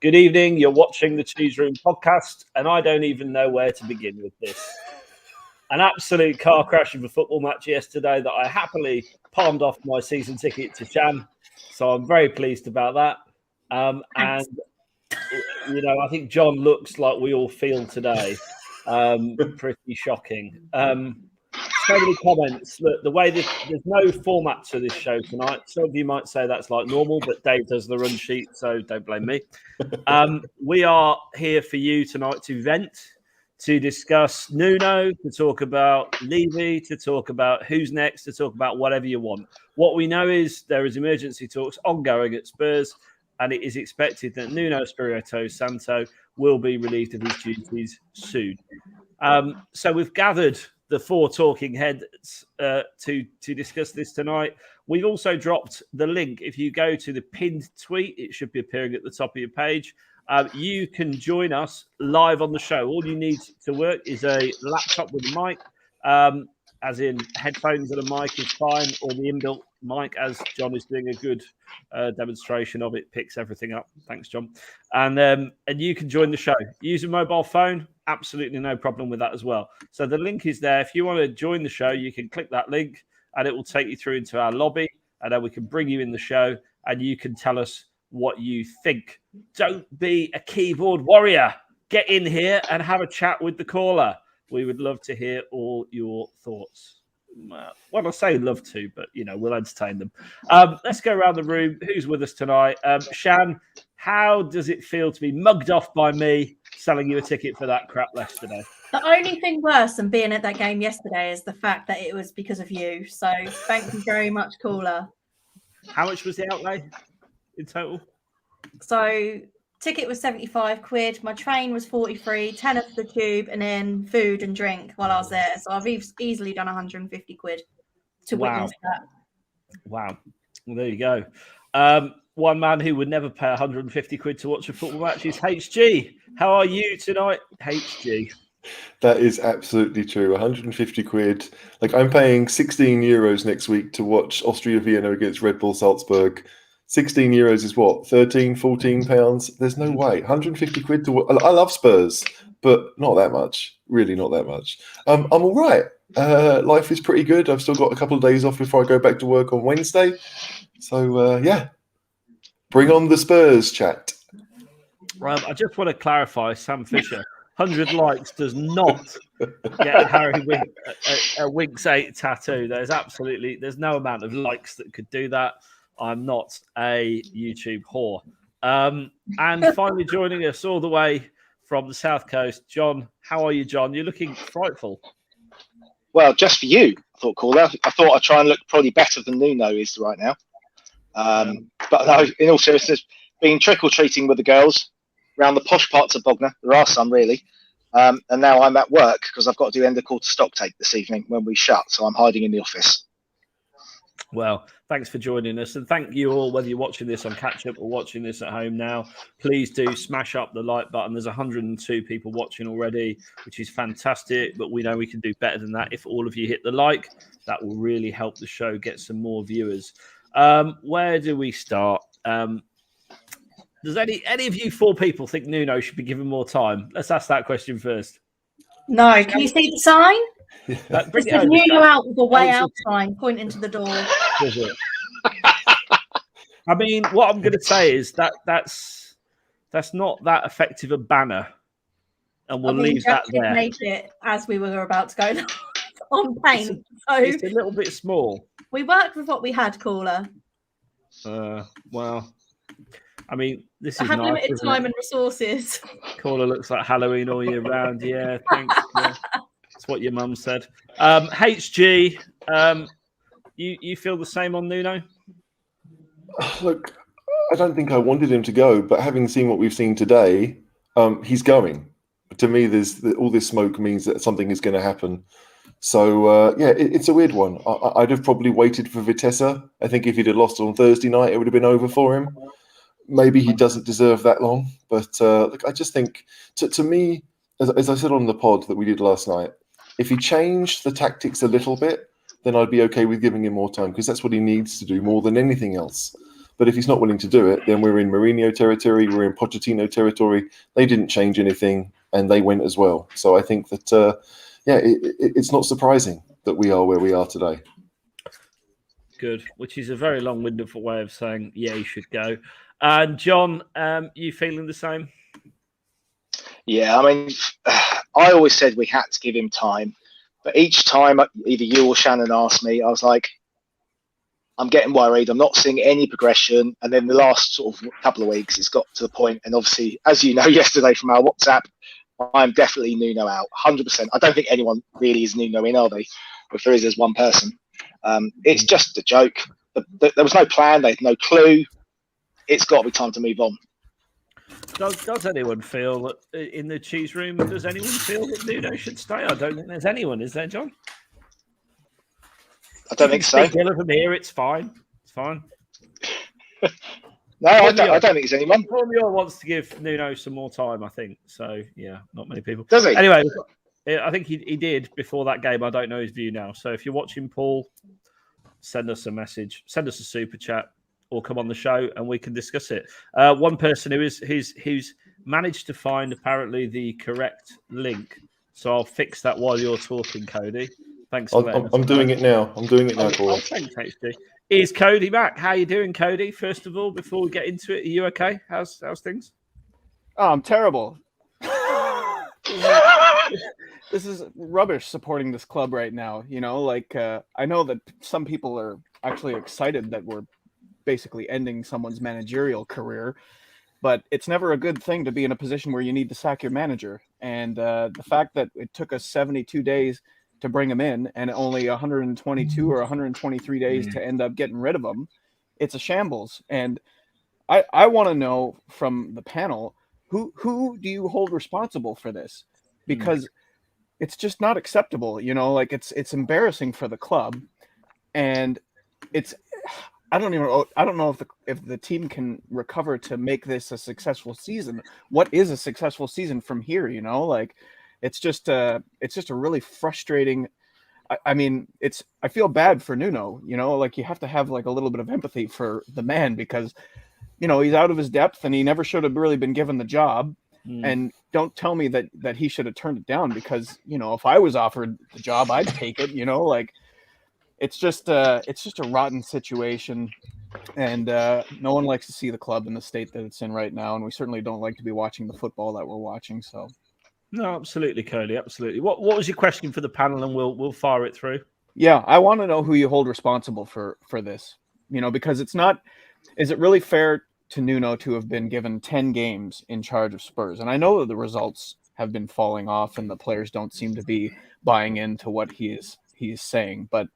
Good evening. You're watching the Cheese Room podcast, and I don't even know where to begin with this. An absolute car crash of a football match yesterday that I happily palmed off my season ticket to Shan, so I'm very pleased about that. And you know, I think John looks like we all feel today. Pretty shocking. So many comments. Look, the way that there's no format to this show tonight. Some of you might say that's like normal, but Dave does the run sheet, so don't blame me. We are here for you tonight to vent, to discuss Nuno, to talk about Levy, to talk about who's next, to talk about whatever you want. What we know is there is emergency talks ongoing at Spurs, and it is expected that Nuno Espirito Santo will be relieved of his duties soon. So we've gathered the four talking heads to discuss this tonight. We've also dropped the link. If you go to the pinned tweet, it should be appearing at the top of your page. You can join us live on the show. All you need to work is a laptop with a mic, as in headphones and a mic is fine, or the inbuilt mic, as John is doing a good demonstration of it, picks everything up. Thanks, John. And you can join the show. Use a mobile phone. Absolutely no problem with that as well. So the link is there. If you want to join the show, you can click that link and it will take you through into our lobby, and then we can bring you in the show and you can tell us what you think. Don't be a keyboard warrior. Get in here and have a chat with the caller. We would love to hear all your thoughts. Well, I say love to, but, you know, we'll entertain them. Let's go around the room. Who's with us tonight? Shan, how does it feel to be mugged off by me selling you a ticket for that crap yesterday? The only thing worse than being at that game yesterday is the fact that it was because of you. So thank you very much, caller. How much was the outlay in total? So ticket was 75 quid. My train was 43, 10 for the tube, and then food and drink while I was there. So I've easily done 150 quid to witness that. Wow. Well, there you go. One man who would never pay 150 quid to watch a football match is HG. How are you tonight, HG? That is absolutely true. 150 quid. Like, I'm paying 16 euros next week to watch Austria Vienna against Red Bull Salzburg. 16 euros is what? 13, 14 pounds? There's no way. 150 quid to watch. I love Spurs, but not that much. Really not that much. I'm all right. Life is pretty good. I've still got a couple of days off before I go back to work on Wednesday. So, yeah. Bring on the Spurs chat. I just want to clarify, Sam Fisher. 100 likes does not get a Winks 8 tattoo. There's no amount of likes that could do that. I'm not a YouTube whore. And finally joining us all the way from the South Coast, John. How are you, John? You're looking frightful. Well, just for you, I thought, caller. I thought I'd try and look probably better than Nuno is right now. But no, in all seriousness, been trick-or-treating with the girls around the posh parts of Bognor. There are some, really. And now I'm at work because I've got to do end of quarter stock take this evening when we shut. So I'm hiding in the office. Well, thanks for joining us. And thank you all, whether you're watching this on catch-up or watching this at home now. Please do smash up the like button. There's 102 people watching already, which is fantastic. But we know we can do better than that. If all of you hit the like, that will really help the show get some more viewers. Where do we start? Does any of you four people think Nuno should be given more time? Let's ask that question first. No, can you see the sign? Bring There's Nuno out with the way out sign pointing to the door. I mean, what I'm going to say is that's not that effective a banner, and we'll leave that there. Make it as we were about to go on paint. It's a little bit small. We worked with what we had, caller. Well, I mean, this I is have nice, limited time and resources. Caller looks like Halloween all year round. Yeah, thanks. Yeah. That's what your mum said. HG, you feel the same on Nuno? Look, I don't think I wanted him to go, but having seen what we've seen today, he's going. To me, all this smoke means that something is going to happen. So, yeah, it's a weird one. I'd have probably waited for Vitesse. I think if he'd have lost on Thursday night, it would have been over for him. Maybe he doesn't deserve that long. But look, I just think, to me, as I said on the pod that we did last night, if he changed the tactics a little bit, then I'd be okay with giving him more time because that's what he needs to do more than anything else. But if he's not willing to do it, then we're in Mourinho territory, we're in Pochettino territory. They didn't change anything, and they went as well. So I think that, it's not surprising that we are where we are today. Good, which is a very long-winded way of saying, yeah, he should go. And John, you feeling the same? Yeah, I mean, I always said we had to give him time. But each time either you or Shannon asked me, I was like, I'm getting worried. I'm not seeing any progression. And then the last sort of couple of weeks, it's got to the point. And obviously, as you know, yesterday from our WhatsApp, I'm definitely Nuno out, 100%. I don't think anyone really is Nuno in, are they? If there is, there's one person. It's just a joke. There was no plan. They had no clue. It's got to be time to move on. Does anyone feel that in the cheese room, does anyone feel that Nuno should stay? I don't think there's anyone, is there, John? I don't think so. Ill of him here, it's fine. It's fine. No, I don't think there's anyone. Primior wants to give Nuno some more time, I think. So, yeah, not many people. Does he? Anyway, I think he did before that game. I don't know his view now. So if you're watching, Paul, send us a message, send us a super chat, or come on the show and we can discuss it. One person who's managed to find apparently the correct link. So I'll fix that while you're talking, Cody. Thanks for letting us know. I'm doing it now. I'm doing it now, Paul. Thanks, HD. Is Cody back? How you doing, Cody? First of all, before we get into it, are you okay? How's things? Oh, I'm terrible. This is rubbish supporting this club right now. You know, like I know that some people are actually excited that we're basically ending someone's managerial career, but it's never a good thing to be in a position where you need to sack your manager. And the fact that it took us 72 days to bring him in and only 122 or 123 days to end up getting rid of him, it's a shambles. And I want to know from the panel, who do you hold responsible for this? Because it's just not acceptable, you know, like it's embarrassing for the club. And I don't know if the team can recover to make this a successful season. What is a successful season from here? You know, like it's just a really frustrating. I mean, I feel bad for Nuno. You know, like you have to have like a little bit of empathy for the man because, you know, he's out of his depth and he never should have really been given the job. And don't tell me that he should have turned it down because, you know, if I was offered the job, I'd take it. You know, like. It's just a rotten situation, and no one likes to see the club in the state that it's in right now, and we certainly don't like to be watching the football that we're watching. So, no, absolutely, Cody, absolutely. What was your question for the panel, and we'll fire it through. Yeah, I want to know who you hold responsible for this. You know, because it's not. Is it really fair to Nuno to have been given 10 games in charge of Spurs? And I know that the results have been falling off, and the players don't seem to be buying into what he is saying, but.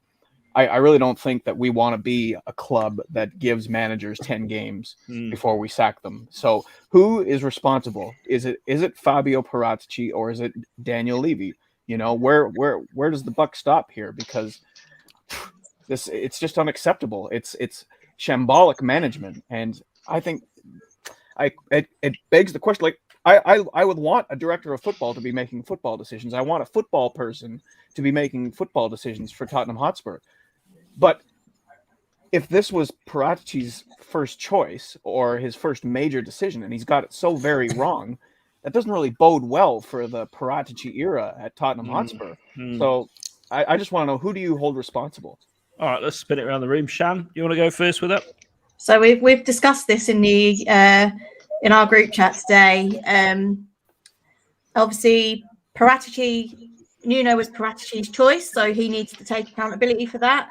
I really don't think that we want to be a club that gives managers 10 games before we sack them. So who is responsible? Is it Fabio Paratici or is it Daniel Levy? You know, where does the buck stop here? Because it's just unacceptable. It's shambolic management. And I think it begs the question, like, I would want a director of football to be making football decisions. I want a football person to be making football decisions for Tottenham Hotspur. But if this was Paratici's first choice or his first major decision, and he's got it so very wrong, that doesn't really bode well for the Paratici era at Tottenham Hotspur. So I just want to know, who do you hold responsible? All right, let's spin it around the room. Shan, you want to go first with that? So we've discussed this in the in our group chat today. Obviously, Nuno was Paratici's choice, so he needs to take accountability for that.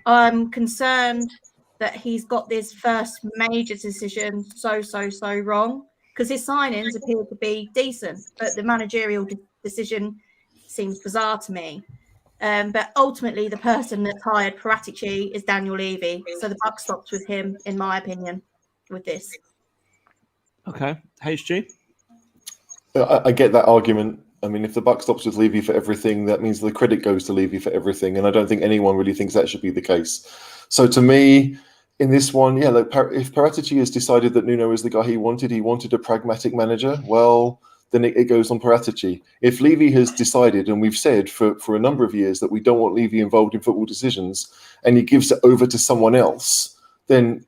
I'm concerned that he's got this first major decision so wrong because his signings appear to be decent, but the managerial decision seems bizarre to me. But ultimately, the person that's hired Paratici is Daniel Levy, so the buck stops with him, in my opinion, with this. Okay, HG. I get that argument. I mean, if the buck stops with Levy for everything, that means the credit goes to Levy for everything. And I don't think anyone really thinks that should be the case. So to me, in this one, yeah, like if Paratici has decided that Nuno is the guy he wanted a pragmatic manager, well, then it goes on Paratici. If Levy has decided, and we've said for a number of years that we don't want Levy involved in football decisions, and he gives it over to someone else, then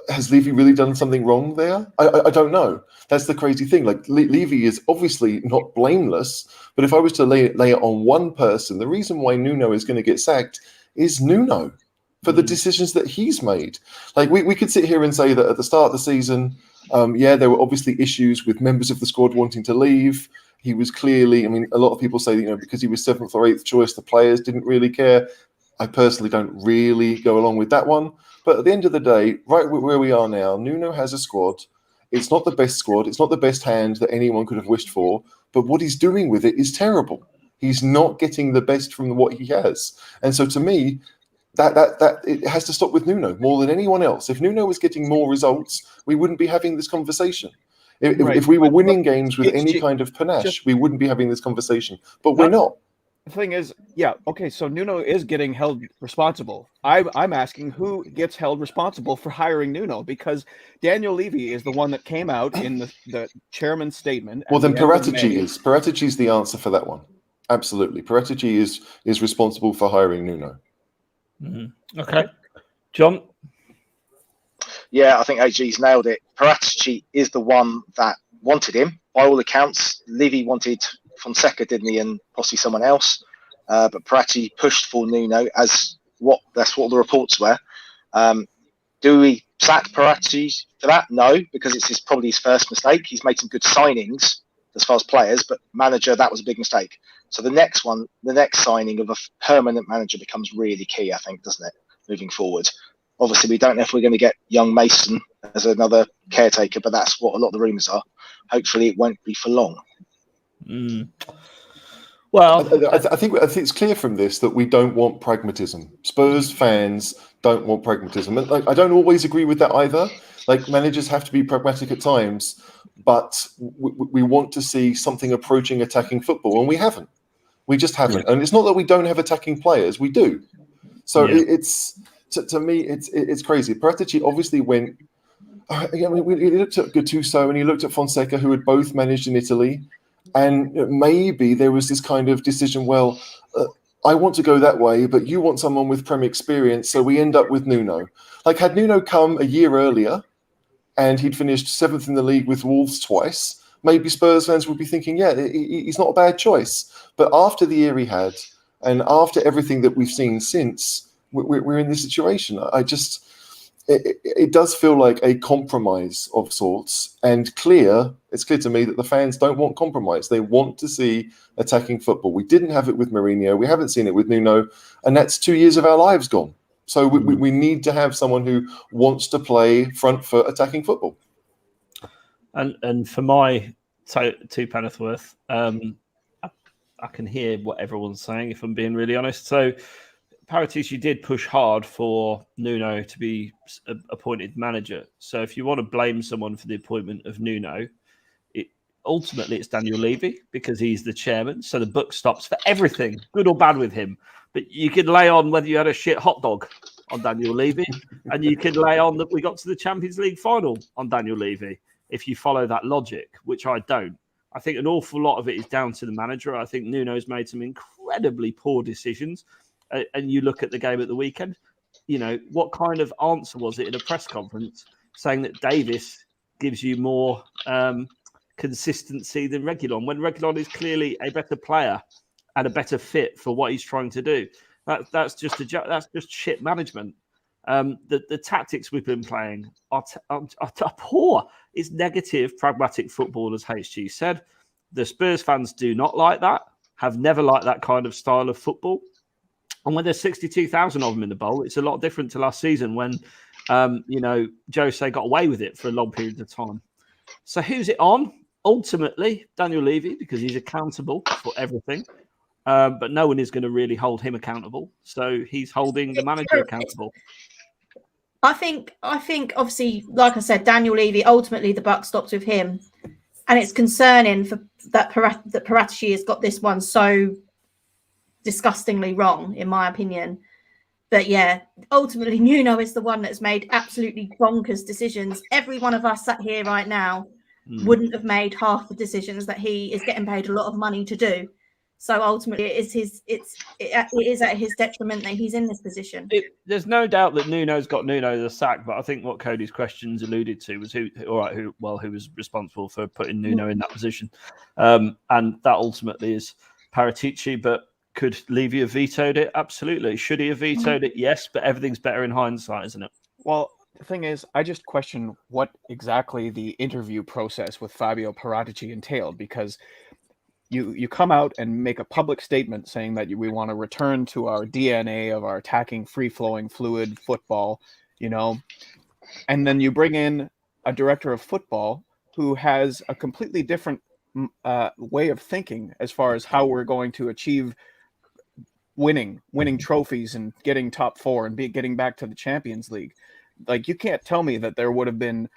has Levy really done something wrong there? I don't know. That's the crazy thing. Like Levy is obviously not blameless, but if I was to lay it on one person, the reason why Nuno is going to get sacked is Nuno for the decisions that he's made. Like we could sit here and say that at the start of the season, there were obviously issues with members of the squad wanting to leave. He was clearly, I mean, a lot of people say, because he was 7th or 8th choice, the players didn't really care. I personally don't really go along with that one. But at the end of the day, right where we are now, Nuno has a squad. It's not the best squad. It's not the best hand that anyone could have wished for. But what he's doing with it is terrible. He's not getting the best from what he has. And so to me, that it has to stop with Nuno more than anyone else. If Nuno was getting more results, we wouldn't be having this conversation. If we were winning games with any kind of panache, we wouldn't be having this conversation. But we're not. The thing is, so Nuno is getting held responsible. I'm asking who gets held responsible for hiring Nuno, because Daniel Levy is the one that came out in the chairman's statement. Well, then Paratici is. Paratici is the answer for that one. Absolutely. Paratici is responsible for hiring Nuno. Mm-hmm. Okay. John? Yeah, I think AG's nailed it. Paratici is the one that wanted him. By all accounts, Levy wanted Fonseca, didn't he, and possibly someone else. But Paratici pushed for Nuno that's what the reports were. Do we sack Paratici for that? No, because it's probably his first mistake. He's made some good signings as far as players, but manager, that was a big mistake. So the next signing of a permanent manager becomes really key, I think, doesn't it, moving forward? Obviously, we don't know if we're going to get young Mason as another caretaker, but that's what a lot of the rumours are. Hopefully, it won't be for long. Well, I think it's clear from this that we don't want pragmatism. Spurs fans don't want pragmatism. And I don't always agree with that either. Like, managers have to be pragmatic at times, but we want to see something approaching attacking football, and we haven't. We just haven't. And it's not that we don't have attacking players. We do. So it's to me, it's crazy. Paratici obviously went. He looked at Gattuso and he looked at Fonseca, who had both managed in Italy, and maybe there was this kind of decision. Well, I want to go that way, but you want someone with Premier experience, so we end up with Nuno. Like, had Nuno come a year earlier, and he'd finished 7th in the league with Wolves twice, maybe Spurs fans would be thinking, he's not a bad choice. But after the year he had, and after everything that we've seen since, we're in this situation. It does feel like a compromise of sorts, and it's clear to me that the fans don't want compromise. They want to see attacking football. We didn't have it with Mourinho. We haven't seen it with Nuno, and that's 2 years of our lives gone. So we need to have someone who wants to play front foot attacking football. And for my two penneth worth, I can hear what everyone's saying, if I'm being really honest. So Paratici did push hard for Nuno to be appointed manager. So if you want to blame someone for the appointment of Nuno, ultimately it's Daniel Levy, because he's the chairman. So the buck stops for everything, good or bad, with him. But you could lay on whether you had a shit hot dog on Daniel Levy, and you could lay on that we got to the Champions League final on Daniel Levy, if you follow that logic, which I don't. I think an awful lot of it is down to the manager. I think Nuno's made some incredibly poor decisions. And you look at the game at the weekend, what kind of answer was it in a press conference saying that Davis gives you more consistency than Reguilon, when Reguilon is clearly a better player and a better fit for what he's trying to do? That's just shit management. The tactics we've been playing are poor. It's negative, pragmatic football, as HG said. The Spurs fans do not like that, have never liked that kind of style of football. And when there's 62,000 of them in the bowl, it's a lot different to last season when, Jose got away with it for a long period of time. So who's it on? Ultimately, Daniel Levy, because he's accountable for everything. But no one is going to really hold him accountable. So he's holding the manager accountable. I think obviously, like I said, Daniel Levy, ultimately the buck stops with him. And it's concerning that Paratici has got this one so disgustingly wrong, in my opinion. But yeah, ultimately Nuno is the one that's made absolutely bonkers decisions. Every one of us sat here right now wouldn't have made half the decisions that he is getting paid a lot of money to do. So ultimately, it is at his detriment that he's in this position. There's no doubt that Nuno's got Nuno the sack, but I think what Cody's questions alluded to was who was responsible for putting Nuno in that position, and that ultimately is Paratici. But could Levy have vetoed it? Absolutely. Should he have vetoed it? Yes, but everything's better in hindsight, isn't it? Well, the thing is, I just question what exactly the interview process with Fabio Paratici entailed, because you come out and make a public statement saying that we want to return to our DNA of our attacking, free-flowing, fluid football, and then you bring in a director of football who has a completely different way of thinking as far as how we're going to achieve winning trophies and getting top four and getting back to the Champions League. Like, you can't tell me that there would have been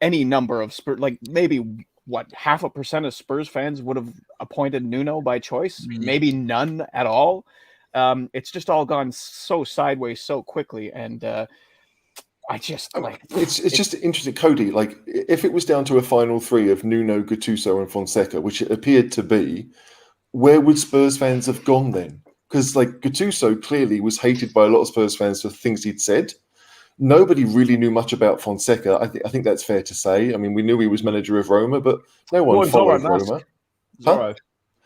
any number of Spurs, like maybe 0.5% of Spurs fans would have appointed Nuno by choice, maybe none at all. It's just all gone so sideways so quickly, and I just it's just interesting, Cody. Like, if it was down to a final three of Nuno, Gattuso, and Fonseca, which it appeared to be, where would Spurs fans have gone then? Because Gattuso clearly was hated by a lot of Spurs fans for things he'd said. Nobody really knew much about Fonseca. I think that's fair to say. I mean, we knew he was manager of Roma, but no one followed Roma. Zorro.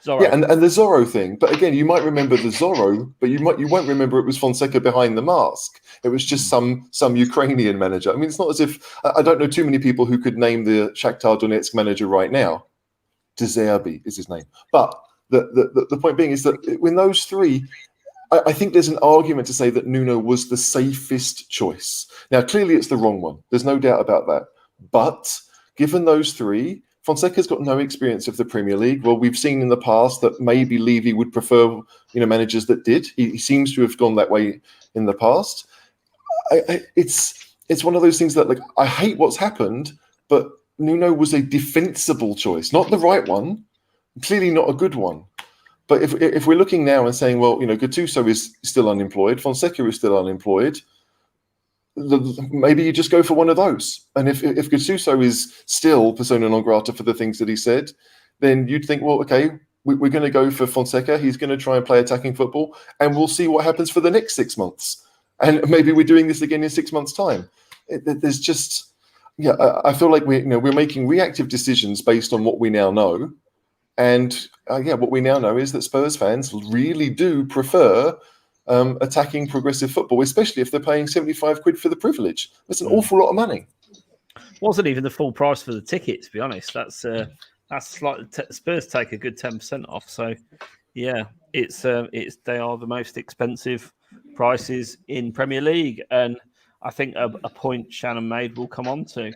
Yeah, and the Zorro thing. But again, you might remember the Zorro, but you won't remember it was Fonseca behind the mask. It was just some Ukrainian manager. I mean, it's not as if I don't know too many people who could name the Shakhtar Donetsk manager right now. Dzerbi is his name. But the point being is that when those three, I think there's an argument to say that Nuno was the safest choice. Now, clearly it's the wrong one. There's no doubt about that. But given those three, Fonseca's got no experience of the Premier League. Well, we've seen in the past that maybe Levy would prefer, managers that did. He seems to have gone that way in the past. It's one of those things that, I hate what's happened, but Nuno was a defensible choice, not the right one, clearly not a good one. But if we're looking now and saying, well, Gattuso is still unemployed, Fonseca is still unemployed, maybe you just go for one of those. And if Gattuso is still persona non grata for the things that he said, then you'd think, well, okay, we're going to go for Fonseca. He's going to try and play attacking football, and we'll see what happens for the next 6 months. And maybe we're doing this again in 6 months' time. There's just, I feel like we're making reactive decisions based on what we now know. And what we now know is that Spurs fans really do prefer attacking progressive football, especially if they're paying 75 quid for the privilege. That's an awful lot of money. Wasn't even the full price for the ticket, to be honest. That's slightly Spurs take a good 10% off. So yeah, it's they are the most expensive prices in Premier League, and I think a point Shannon made will come on to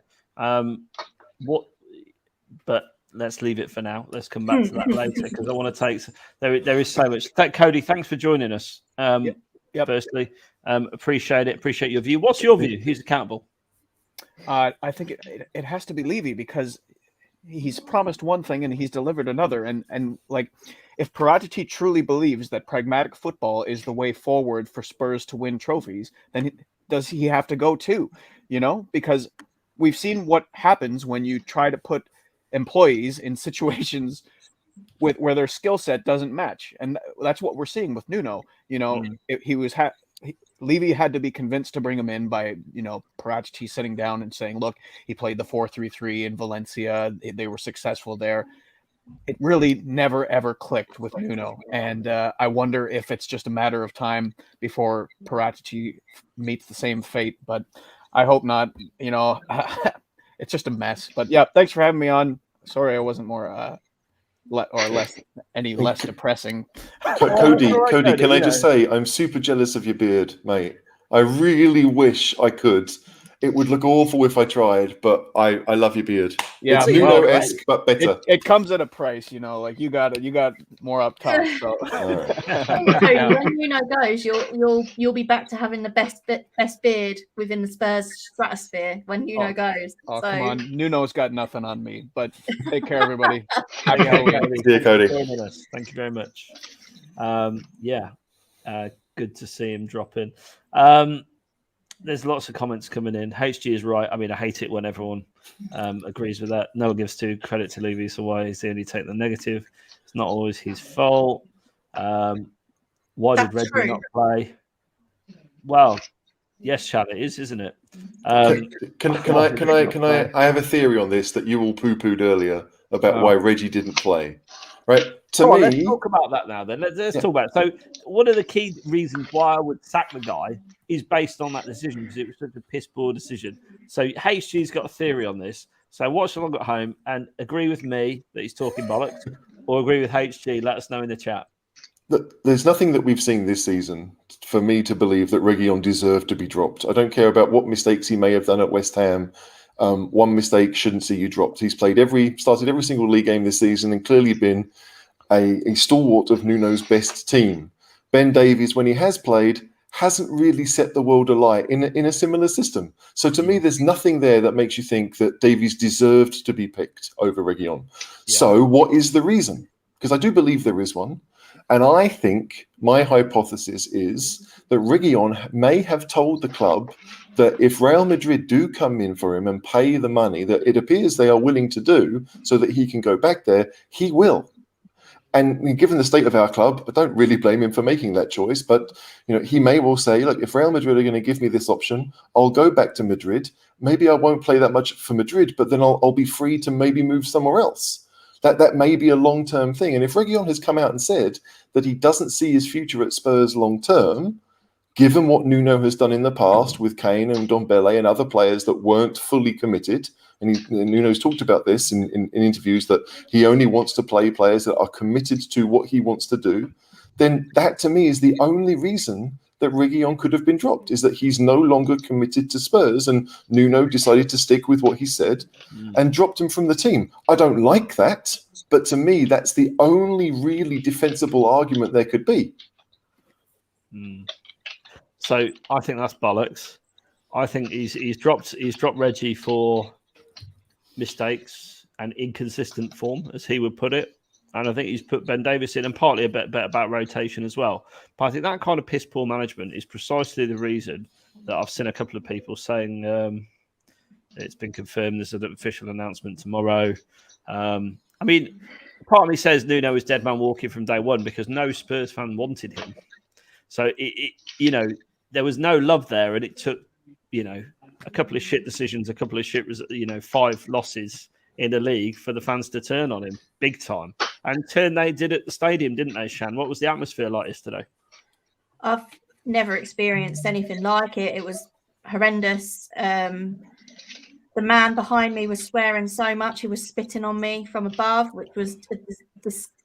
but let's leave it for now. Let's come back to that later, because I want to take there is so much. Cody, thanks for joining us. Yep. Firstly, appreciate it. Appreciate your view. What's your view? Who's accountable? I think it has to be Levy, because he's promised one thing and he's delivered another. And if Paratici truly believes that pragmatic football is the way forward for Spurs to win trophies, then does he have to go too? Because we've seen what happens when you try to put employees in situations where their skill set doesn't match, and that's what we're seeing with Nuno. Levy had to be convinced to bring him in by Paratici sitting down and saying, "Look, he played the 4-3-3 in Valencia. They were successful there." It really never ever clicked with Nuno, and I wonder if it's just a matter of time before Paratici meets the same fate. But I hope not. It's just a mess. But yeah, thanks for having me on. Sorry I wasn't more less depressing. Cody, can I just say, I'm super jealous of your beard, mate. I really wish I could. It would look awful if I tried, but I love your beard. Yeah, it's Nuno-esque, but better. It comes at a price, you got more up top. So when Nuno goes, you'll be back to having the best beard within the Spurs stratosphere when Nuno goes. Oh, come on, Nuno's got nothing on me. But take care, everybody. See you, Cody. Thank you very much. Good to see him drop in. There's lots of comments coming in. HG is right. I mean, I hate it when everyone agrees with that. No one gives credit to Levy, so why is he only take the negative? There's not always his fault. Why did That's Reggie true. not play? Well, yes, Shan, it is, isn't it? Can I have a theory on this that you all poo-pooed earlier about why Reggie didn't play, right? To me, let's talk about that now. Then let's talk about it. So, one of the key reasons why I would sack the guy is based on that decision because it was such a piss poor decision. So, HG's got a theory on this. So, watch along at home and agree with me that he's talking bollocks, or agree with HG. Let us know in the chat. There's nothing that we've seen this season for me to believe that Reguilón deserved to be dropped. I don't care about what mistakes he may have done at West Ham. One mistake shouldn't see you dropped. He's started every single league game this season and clearly been a stalwart of Nuno's best team. Ben Davies, when he has played, hasn't really set the world alight in a similar system. So to me, there's nothing there that makes you think that Davies deserved to be picked over Reguilón. Yeah. So what is the reason? Because I do believe there is one. And I think my hypothesis is that Reguilón may have told the club that if Real Madrid do come in for him and pay the money that it appears they are willing to do so that he can go back there, he will. And given the state of our club, I don't really blame him for making that choice. But he may well say, look, if Real Madrid are going to give me this option, I'll go back to Madrid. Maybe I won't play that much for Madrid, but then I'll be free to maybe move somewhere else. That may be a long-term thing. And if Reguilón has come out and said that he doesn't see his future at Spurs long-term, given what Nuno has done in the past with Kane and Ndombele and other players that weren't fully committed, and Nuno's talked about this in interviews, that he only wants to play players that are committed to what he wants to do, then that to me is the only reason that Reguilón could have been dropped, is that he's no longer committed to Spurs, and Nuno decided to stick with what he said and dropped him from the team. I don't like that, but to me, that's the only really defensible argument there could be. So I think that's bollocks. I think he's dropped Reggie for mistakes and inconsistent form, as he would put it. And I think he's put Ben Davies in, and partly a bit about rotation as well. But I think that kind of piss poor management is precisely the reason that I've seen a couple of people saying it's been confirmed there's an official announcement tomorrow. I mean, part of me says Nuno is dead man walking from day one because no Spurs fan wanted him. So there was no love there, and it took a couple of shit decisions, a couple of shit 5 losses in the league for the fans to turn on him big time. And they did at the stadium, didn't they, Shan? What was the atmosphere like yesterday? I've never experienced anything like it. It was horrendous. The man behind me was swearing so much he was spitting on me from above, which was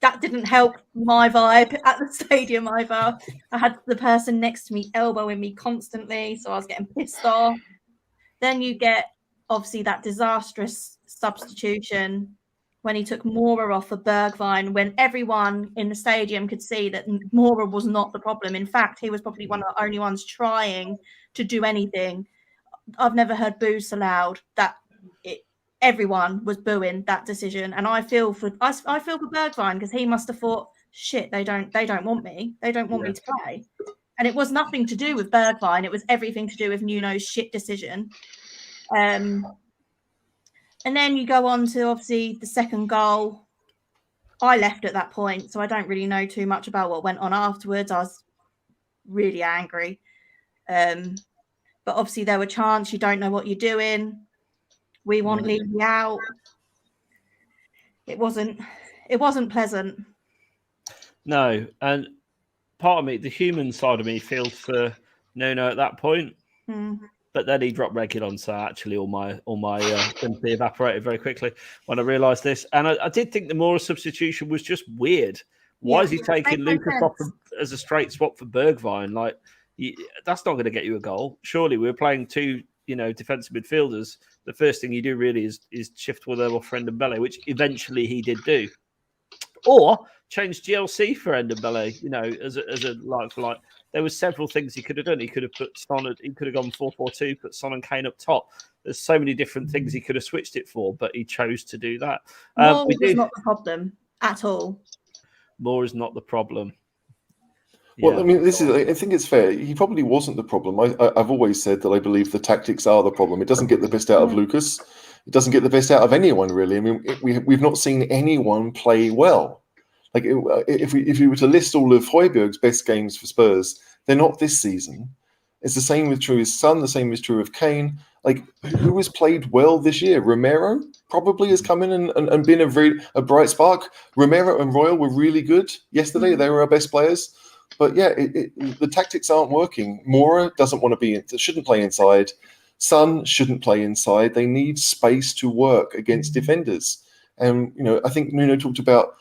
that didn't help my vibe at the stadium either. I had the person next to me elbowing me constantly, so I was getting pissed off. Then you get obviously that disastrous substitution when he took Mora off for Bergwijn, when everyone in the stadium could see that Mora was not the problem. In fact, he was probably one of the only ones trying to do anything. I've never heard boos so loud that everyone was booing that decision. And I feel for Bergwijn, because he must have thought, shit, they don't want me. They don't want me to play. And it was nothing to do with Bergwijn. It was everything to do with Nuno's shit decision. And then you go on to, obviously, the second goal. I left at that point, so I don't really know too much about what went on afterwards. I was really angry. But obviously there were chants, you don't know what you're doing. We want Levy out. It wasn't pleasant. No, and part of me, the human side of me, feels for Nuno at that point. But then he dropped Reguilón, so actually all my sympathy evaporated very quickly when I realised this. And I did think the Mora substitution was just weird. Why is he taking Lucas off as a straight swap for Bergwijn? Like, that's not going to get you a goal. Surely we're playing 2, defensive midfielders. The first thing you do really is shift with them off for Ndombele, which eventually he did do. Or change GLC for Ndombele, as a like for like. There were several things he could have done. He could have put Son. He could have gone 4-4-2, put Son and Kane up top. There's so many different things he could have switched it for, but he chose to do that. Moore was not the problem at all. Moore is not the problem. Well, I mean, I think it's fair. He probably wasn't the problem. I've always said that I believe the tactics are the problem. It doesn't get the best out of Lucas. It doesn't get the best out of anyone, really. I mean, we've not seen anyone play well. Like if we were to list all of Højbjerg's best games for Spurs, they're not this season. It's the same with true of Son. The same is true of Kane. Like, who has played well this year? Romero probably has come in and been a bright spark. Romero and Royal were really good yesterday. They were our best players. But yeah, the tactics aren't working. Mora doesn't want to shouldn't play inside. Son shouldn't play inside. They need space to work against defenders. And, I think Nuno talked about,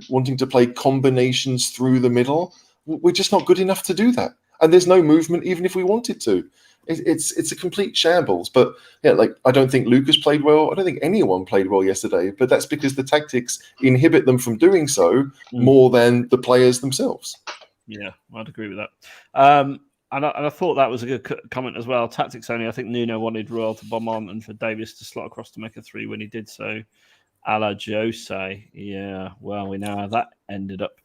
wanting to play combinations through the middle. We're just not good enough to do that. And there's no movement even if we wanted to. It's a complete shambles. But yeah, like, I don't think Lucas played well. I don't think anyone played well yesterday. But that's because the tactics inhibit them from doing so more than the players themselves. Yeah, I'd agree with that. And I thought that was a good comment as well. Tactics only. I think Nuno wanted Royal to bomb on and for Davies to slot across to make a 3 when he did so. A la Jose. Yeah, well, we know how that ended up.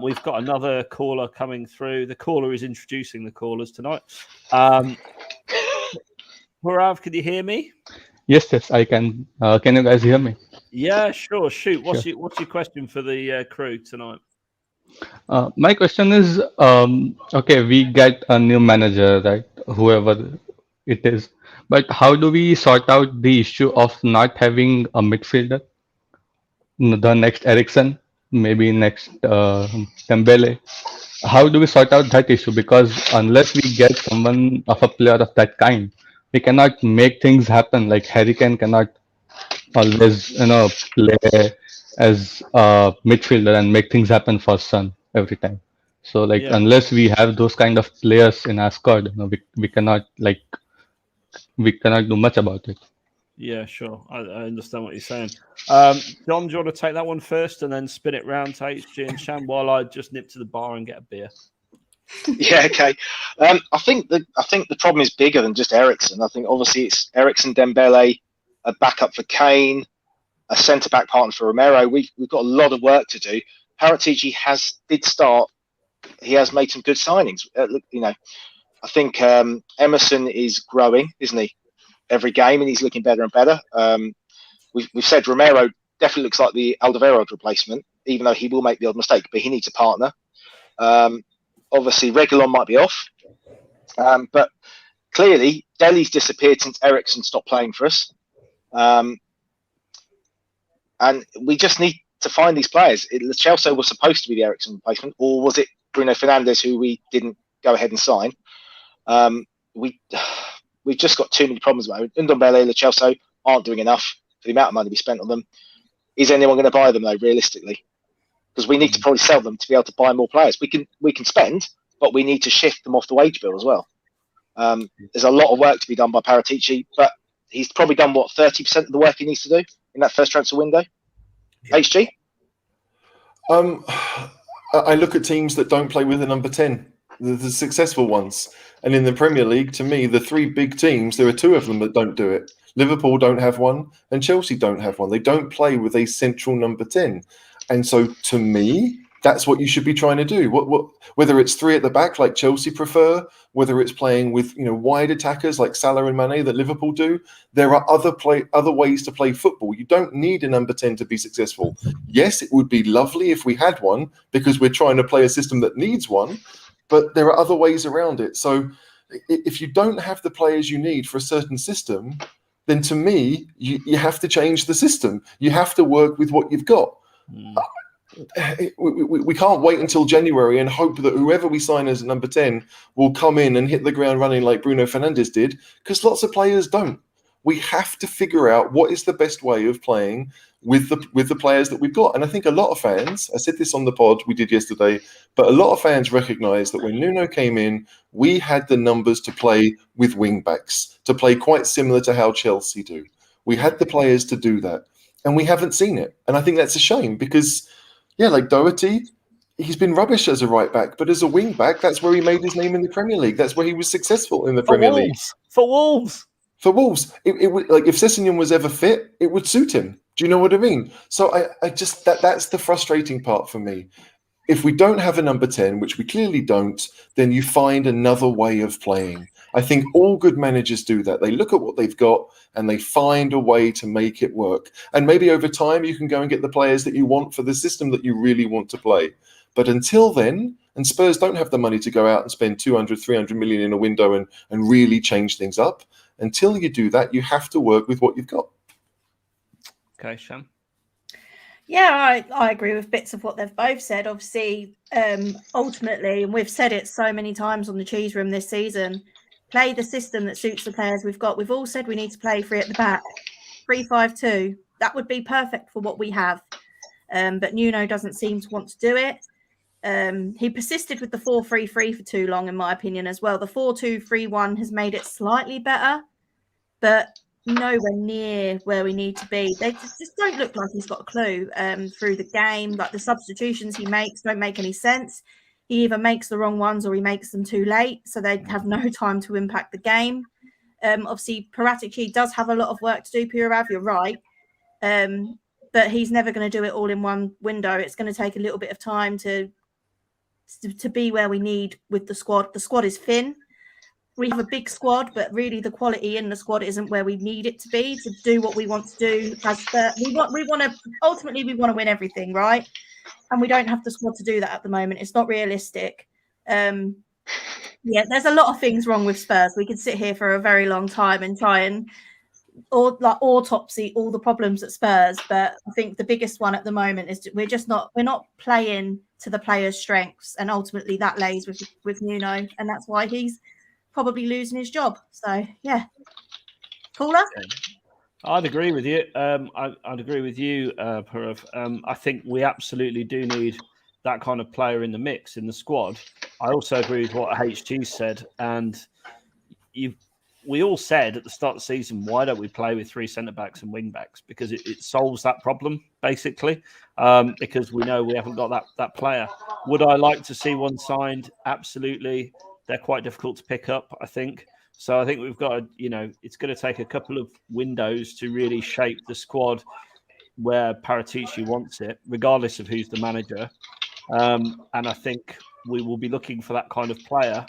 We've got another caller coming through. The caller is introducing the callers tonight. Murav, can you hear me? Yes, I can. Can you guys hear me? Yeah, sure. Shoot. What's your question for the crew tonight? My question is, okay, we get a new manager, right? Whoever it is. But how do we sort out the issue of not having a midfielder? The next Ericsson, maybe next Dembele. How do we sort out that issue? Because unless we get someone of a player of that kind, we cannot make things happen. Like Harry Kane cannot always, play as a midfielder and make things happen for Son every time. So, like, unless we have those kind of players in our squad, we cannot do much about it. Yeah, sure. I understand what you're saying. John, do you want to take that one first and then spin it round to HG and Shan while I just nip to the bar and get a beer? Yeah, okay. I think the problem is bigger than just Ericsson. I think obviously it's Ericsson, Dembele, a backup for Kane, a centre back partner for Romero. We've got a lot of work to do. Paratici did start. He has made some good signings. I think Emerson is growing, isn't he? Every game, and he's looking better and better. We've said Romero definitely looks like the Alderweireld replacement, even though he will make the odd mistake, but he needs a partner. Obviously, Reguilon might be off, but clearly Dele's disappeared since Ericsson stopped playing for us, and we just need to find these players. Chelsea was supposed to be the Ericsson replacement, or was it Bruno Fernandes, who we didn't go ahead and sign? We've just got too many problems about it. Ndombele and Chelsea aren't doing enough for the amount of money we spent on them. Is anyone going to buy them, though, realistically? Because we need to probably sell them to be able to buy more players. We can spend, but we need to shift them off the wage bill as well. There's a lot of work to be done by Paratici, but he's probably done, 30% of the work he needs to do in that first transfer window? Yeah. HG? I look at teams that don't play with a number 10. The successful ones. And in the Premier League, to me, the 3 big teams, there are 2 of them that don't do it. Liverpool don't have one, and Chelsea don't have one. They don't play with a central number 10. And so, to me, that's what you should be trying to do. Whether it's 3 at the back, like Chelsea prefer, whether it's playing with wide attackers like Salah and Mane that Liverpool do, there are other ways to play football. You don't need a number 10 to be successful. Yes, it would be lovely if we had one, because we're trying to play a system that needs one. But there are other ways around it. So if you don't have the players you need for a certain system, then to me, you have to change the system. You have to work with what you've got. We can't wait until January and hope that whoever we sign as number 10 will come in and hit the ground running like Bruno Fernandes did, because lots of players don't. We have to figure out what is the best way of playing with the players that we've got. And I think a lot of fans, I said this on the pod we did yesterday, but a lot of fans recognise that when Nuno came in, we had the numbers to play with wing backs, to play quite similar to how Chelsea do. We had the players to do that, and we haven't seen it. And I think that's a shame because, yeah, like Doherty, he's been rubbish as a right back, but as a wing back, that's where he made his name in the Premier Legue. That's where he was successful in the Premier League. For Wolves. For Wolves, it would, like, if Sessegnon was ever fit, it would suit him. Do you know what I mean? So I just that's the frustrating part for me. If we don't have a number 10, which we clearly don't, then you find another way of playing. I think all good managers do that. They look at what they've got and they find a way to make it work. And maybe over time you can go and get the players that you want for the system that you really want to play. But until then, and Spurs don't have the money to go out and spend 200, 300 million in a window and really change things up. Until you do that, you have to work with what you've got. Okay, Shan. Yeah, I agree with bits of what they've both said. Obviously, ultimately, and we've said it so many times on the Cheese Room this season, play the system that suits the players we've got. We've all said we need to play 3 at the back, 3-5-2. That would be perfect for what we have. But Nuno doesn't seem to want to do it. He persisted with the 4-3-3 for too long, in my opinion, as well. The 4-2-3-1 has made it slightly better, but nowhere near where we need to be. They just don't look like he's got a clue through the game. Like the substitutions he makes don't make any sense. He either makes the wrong ones or he makes them too late, so they have no time to impact the game. Obviously, Paratici does have a lot of work to do, Purav, you're right. But he's never going to do it all in one window. It's going to take a little bit of time to be where we need with the squad. The squad is thin. We have a big squad, but really the quality in the squad isn't where we need it to be to do what we want to do. We want to ultimately win everything, right? And we don't have the squad to do that at the moment. It's not realistic. There's a lot of things wrong with Spurs. We could sit here for a very long time and try and autopsy all the problems at Spurs, but I think the biggest one at the moment is we're not playing to the players' strengths, and ultimately that lays with Nuno, and that's why he's probably losing his job. So yeah, Paula. I'd agree with you. I'd agree with you, Purav. I think we absolutely do need that kind of player in the mix in the squad. I also agree with what HG said, and we all said at the start of the season, why don't we play with 3 centre-backs and wing-backs? Because it solves that problem, basically, because we know we haven't got that player. Would I like to see one signed? Absolutely. They're quite difficult to pick up, I think. So I think we've got to, it's going to take a couple of windows to really shape the squad where Paratici wants it, regardless of who's the manager. And I think we will be looking for that kind of player.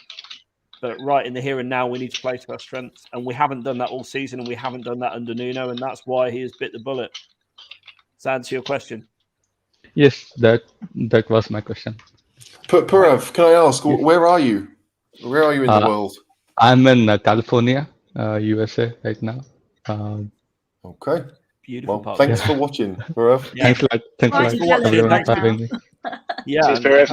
But right in the here and now, we need to play to our strengths. And we haven't done that all season, and we haven't done that under Nuno, and that's why he has bit the bullet. Does that answer your question? Yes, that was my question. Purav, can I ask, where are you? Where are you in the world? I'm in California, USA right now. Okay. Beautiful. Well, thanks for watching, Purav. Yeah. Thanks a lot, everyone, for having me. Yeah. Cheers,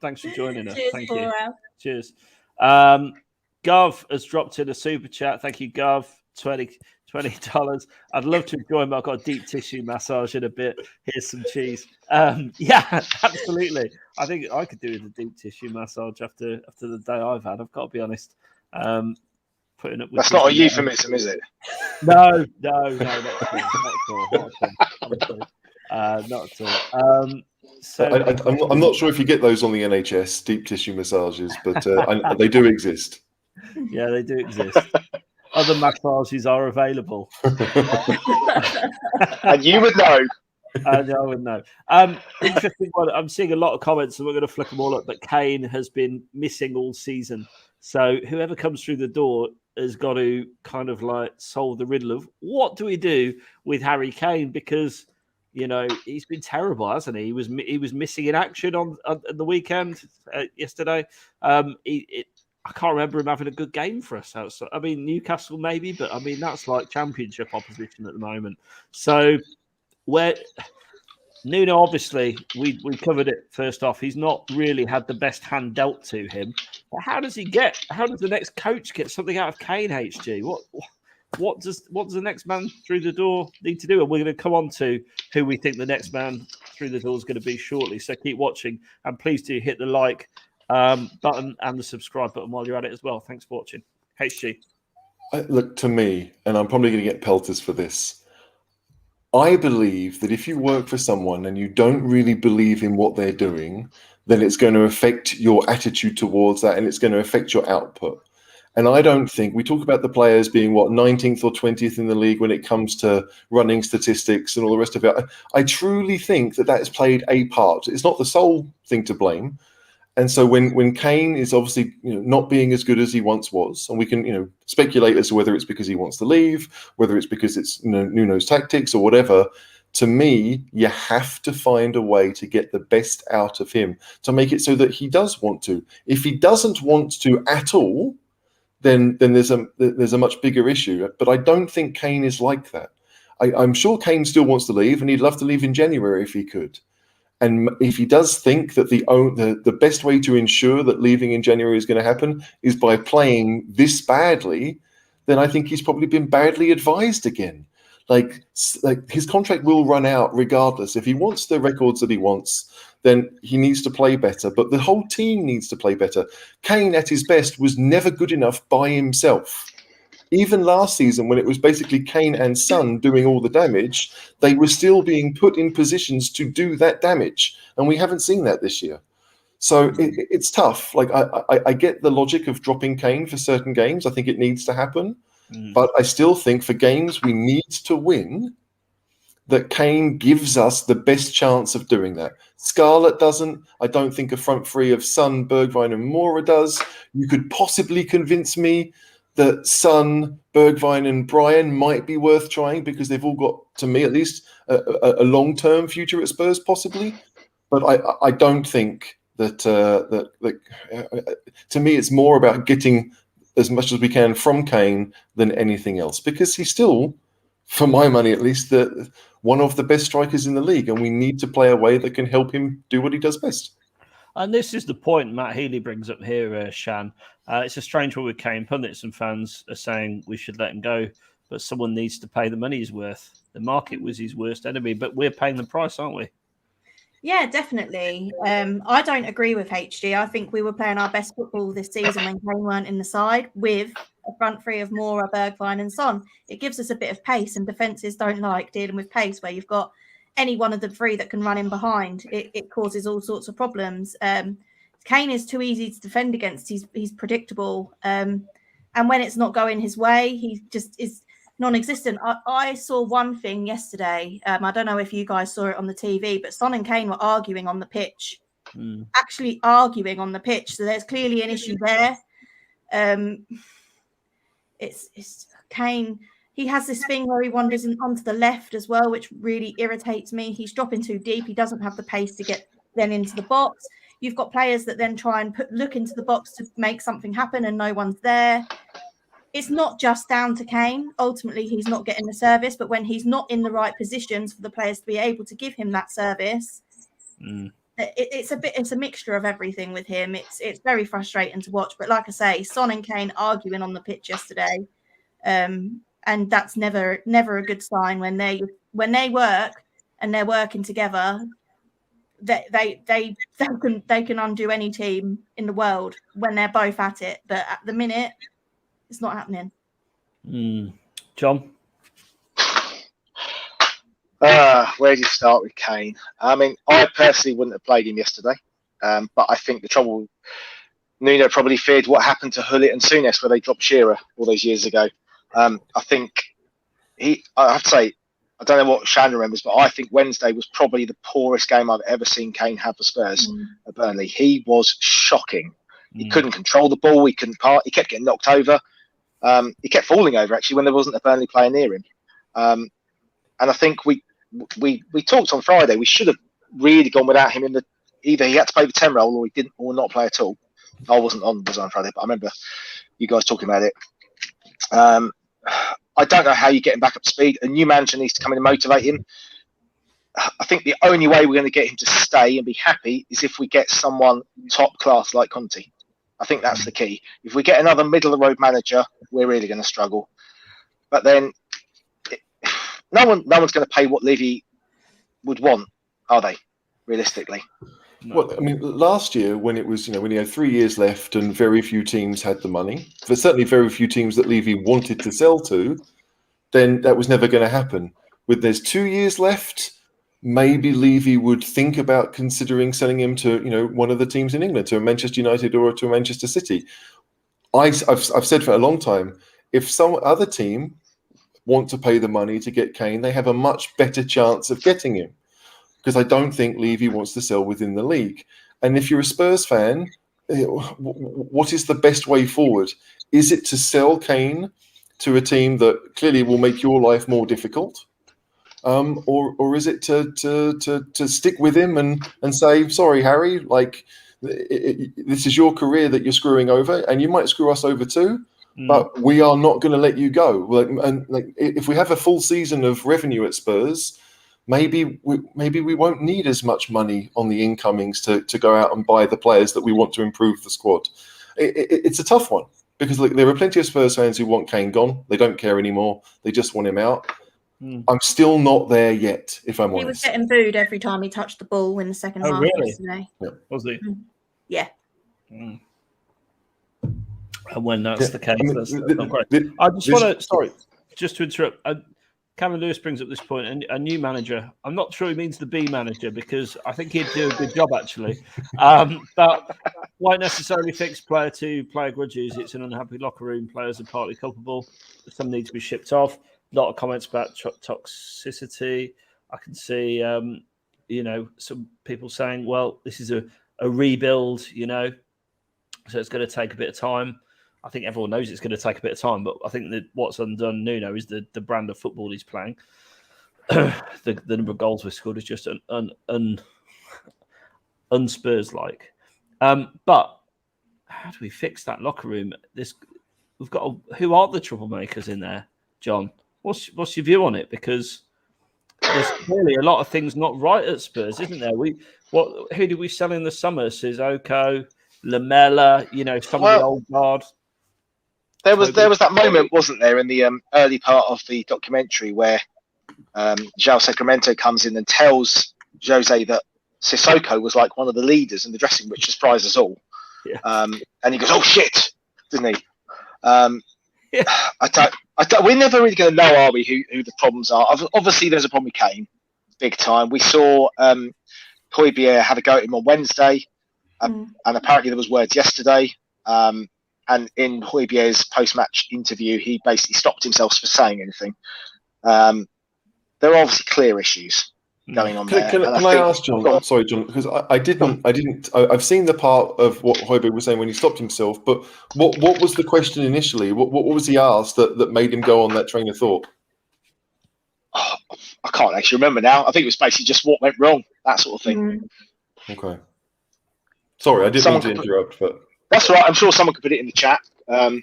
thanks for joining us. Cheers, Thank Paula. you. Cheers. Gov has dropped in a super chat. Thank you, Gov. $20. I'd love to join, but I've got a deep tissue massage in a bit. Here's some cheese. Yeah, absolutely. I think I could do with a deep tissue massage after the day I've had. I've got to be honest. Putting up with that's not a euphemism, is it? No, not at all. So I'm not sure if you get those on the NHS, deep tissue massages, but they do exist. Yeah, they do exist. Other massages are available. And you would know. And I would know. Interesting one. I'm seeing a lot of comments, and we're going to flick them all up. But Kane has been missing all season. So whoever comes through the door has got to kind of like solve the riddle of what do we do with Harry Kane, because he's been terrible, hasn't he? He was missing in action on the weekend yesterday. I can't remember him having a good game for us. I mean, Newcastle maybe, but I mean that's like championship opposition at the moment. So where Nuno, obviously, we covered it first off. He's not really had the best hand dealt to him. But how does the next coach get something out of Kane, HG? What does the next man through the door need to do? And we're going to come on to who we think the next man through the door is going to be shortly. So keep watching, and please do hit the like button and the subscribe button while you're at it as well. Thanks for watching. HG. Look, to me, and I'm probably going to get pelters for this, I believe that if you work for someone and you don't really believe in what they're doing, then it's going to affect your attitude towards that, and it's going to affect your output. And I don't think, we talk about the players being 19th or 20th in the league when it comes to running statistics and all the rest of it. I truly think that has played a part. It's not the sole thing to blame. And so when Kane is obviously not being as good as he once was, and we can speculate as to whether it's because he wants to leave, whether it's because it's Nuno's tactics or whatever. To me, you have to find a way to get the best out of him to make it so that he does want to. If he doesn't want to at all, then there's a much bigger issue. But I don't think Kane is like that. I'm sure Kane still wants to leave, and he'd love to leave in January if he could. And if he does think that the best way to ensure that leaving in January is going to happen is by playing this badly, then I think he's probably been badly advised again. Like his contract will run out regardless. If he wants the records that he wants, then he needs to play better. But the whole team needs to play better. Kane at his best was never good enough by himself. Even last season, when it was basically Kane and Son doing all the damage, they were still being put in positions to do that damage. And we haven't seen that this year. So it's tough. Like I get the logic of dropping Kane for certain games. I think it needs to happen. But I still think for games we need to win, that Kane gives us the best chance of doing that. Scarlett doesn't. I don't think a front three of Son, Bergwijn and Moura does. You could possibly convince me that Son, Bergwijn and Brian might be worth trying because they've all got, to me at least, a long-term future at Spurs, possibly. But I don't think that, to me, it's more about getting as much as we can from Kane than anything else, because he's still, for my money at least, one of the best strikers in the league, and we need to play a way that can help him do what he does best. And this is the point Matt Healy brings up here, Shan. It's a strange one with Kane. Pundits and fans are saying we should let him go, but someone needs to pay the money he's worth. The market was his worst enemy, but we're paying the price, aren't we? Yeah, definitely. I don't agree with HG. I think we were playing our best football this season when Kane weren't in the side with a front three of Moura, Bergwijn and Son. It gives us a bit of pace, and defences don't like dealing with pace where you've got any one of the three that can run in behind. It causes all sorts of problems. Kane is too easy to defend against. He's predictable. And when it's not going his way, he just is non-existent. I saw one thing yesterday. I don't know if you guys saw it on the TV, but Son and Kane were arguing on the pitch. Actually arguing on the pitch. So there's clearly an issue there. It's Kane. He has this thing where he wanders onto the left as well, which really irritates me. He's dropping too deep. He doesn't have the pace to get then into the box. You've got players that then try and look into the box to make something happen and no one's there. It's not just down to Kane. Ultimately, he's not getting the service, but when he's not in the right positions for the players to be able to give him that service, it's a mixture of everything with him. It's very frustrating to watch. But like I say, Son and Kane arguing on the pitch yesterday. And that's never a good sign when they work and they're working together. They can undo any team in the world when they're both at it. But at the minute, it's not happening. John? Where do you start with Kane? I mean, I personally wouldn't have played him yesterday. But I think the trouble, Nuno probably feared what happened to Hullet and Souness where they dropped Shearer all those years ago. I think I have to say, I don't know what Shan remembers, but I think Wednesday was probably the poorest game I've ever seen Kane have for Spurs at Burnley. He was shocking. He couldn't control the ball. He couldn't part. He kept getting knocked over. He kept falling over, actually, when there wasn't a Burnley player near him. And I think we talked on Friday. We should have really gone without him in either he had to play the 10 role or he didn't, or not play at all. I wasn't on Friday, but I remember you guys talking about it. I don't know how you get him back up to speed. A new manager needs to come in and motivate him. I think the only way we're going to get him to stay and be happy is if we get someone top class like Conte. I think that's the key. If we get another middle of the road manager, we're really going to struggle. But then no one's going to pay what Levy would want, are they? Realistically. No. Well, I mean, last year when it was, when he had 3 years left and very few teams had the money, but certainly very few teams that Levy wanted to sell to, then that was never going to happen. With there's 2 years left, maybe Levy would think about considering selling him to, one of the teams in England, to a Manchester United or to a Manchester City. I've said for a long time, if some other team want to pay the money to get Kane, they have a much better chance of getting him. Because I don't think Levy wants to sell within the league. And if you're a Spurs fan, what is the best way forward? Is it to sell Kane to a team that clearly will make your life more difficult? Or is it to stick with him and say, sorry, Harry, like this is your career that you're screwing over, and you might screw us over too, but we are not going to let you go. And if we have a full season of revenue at Spurs, maybe we won't need as much money on the incomings to go out and buy the players that we want to improve the squad. It's a tough one because there are plenty of Spurs fans who want Kane gone. They don't care anymore. They just want him out. I'm still not there yet, if I'm honest. He was getting booed every time he touched the ball in the second half yesterday. Yeah. Was he? Yeah. And when that's the case, that's not great. I just just to interrupt. Cameron Lewis brings up this point, a new manager. I'm not sure he means the B manager because I think he'd do a good job actually. But won't necessarily fix player to player grudges. It's an unhappy locker room. Players are partly culpable. Some need to be shipped off. A lot of comments about toxicity. I can see, some people saying, well, this is a rebuild, so it's going to take a bit of time. I think everyone knows it's going to take a bit of time, but I think that what's undone Nuno is the brand of football he's playing. the number of goals we've scored is just un-Spurs-like. But how do we fix that locker room? Who are the troublemakers in there, John? What's your view on it? Because there's clearly a lot of things not right at Spurs, isn't there? Who did we sell in the summer? Sissoko, Lamella, some of the old guard. There was that moment, wasn't there, in the early part of the documentary where João Sacramento comes in and tells Jose that Sissoko was like one of the leaders in the dressing room, which surprised us all. Yeah. And he goes, "Oh shit," didn't he? Yeah. We're never really going to know, are we, who the problems are? Obviously, there's a problem with Kane, big time. We saw Højbjerg had a go at him on Wednesday, and apparently there was words yesterday. And in Højbjerg's post-match interview, he basically stopped himself from saying anything. There are obviously clear issues going on there. Can I ask John? Sorry, John, because I didn't. I've seen the part of what Højbjerg was saying when he stopped himself. But what was the question initially? What was he asked that made him go on that train of thought? Oh, I can't actually remember now. I think it was basically just what went wrong, that sort of thing. Okay. Sorry, I didn't mean to interrupt, but that's all right. I'm sure someone could put it in the chat. I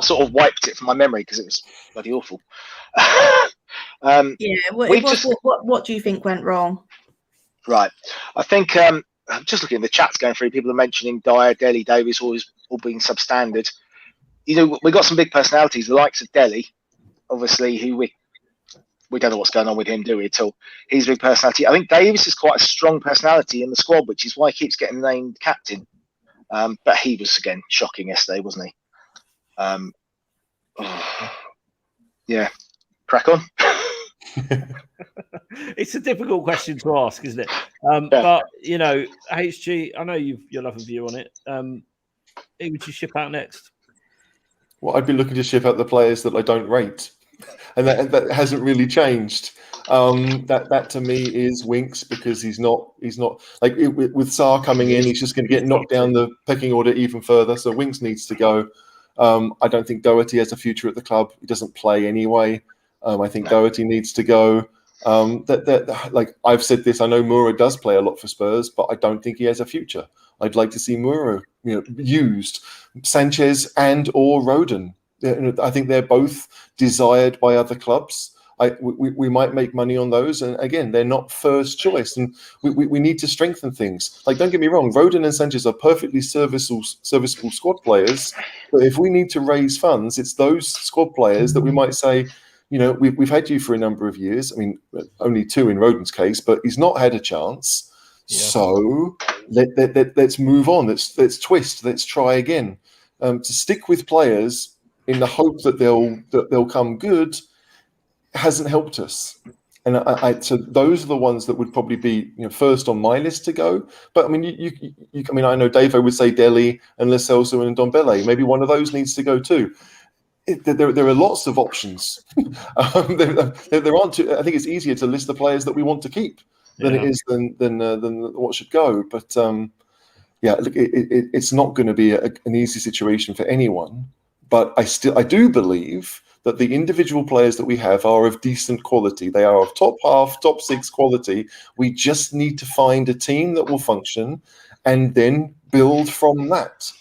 sort of wiped it from my memory because it was bloody awful. What do you think went wrong? Right. I think just looking at the chats going through, people are mentioning Dyer, Dele, Davies, all being substandard. We got some big personalities, the likes of Dele, obviously, who we don't know what's going on with him, do we, at all? He's a big personality. I think Davies is quite a strong personality in the squad, which is why he keeps getting named captain. But he was, again, shocking yesterday, wasn't he? Yeah. Crack on. It's a difficult question to ask, isn't it? But HG, I know you'll have a view on it. Who would you ship out next? Well, I'd be looking to ship out the players that I don't rate, and that hasn't really changed. That to me is Winks, because he's not like with Sarr coming in, he's just going to get knocked down the pecking order even further. So Winks needs to go. I don't think Doherty has a future at the club. He doesn't play anyway. I think Doherty needs to go. Like I've said this, I know Moura does play a lot for Spurs, but I don't think he has a future. I'd like to see Moura, used, Sanchez and or Rodon. I think they're both desired by other clubs. We might make money on those, and again, they're not first choice, and we need to strengthen things. Like, don't get me wrong, Rodon and Sanchez are perfectly serviceable squad players, but if we need to raise funds, it's those squad players that we might say, we've had you for a number of years. I mean, only 2 in Rodon's case, but he's not had a chance. Yeah. So let's move on. Let's twist. Let's try again. To stick with players in the hope that they'll come good hasn't helped us. And so those are the ones that would probably be first on my list to go. But I mean, I know Davo would say Dele and Lo Celso and Ndombele. Maybe one of those needs to go too. There are lots of options. There aren't. I think it's easier to list the players that we want to keep than it is than what should go. But look, it's not going to be an easy situation for anyone. But I do believe that the individual players that we have are of decent quality. They are of top half, top six quality. We just need to find a team that will function and then build from that.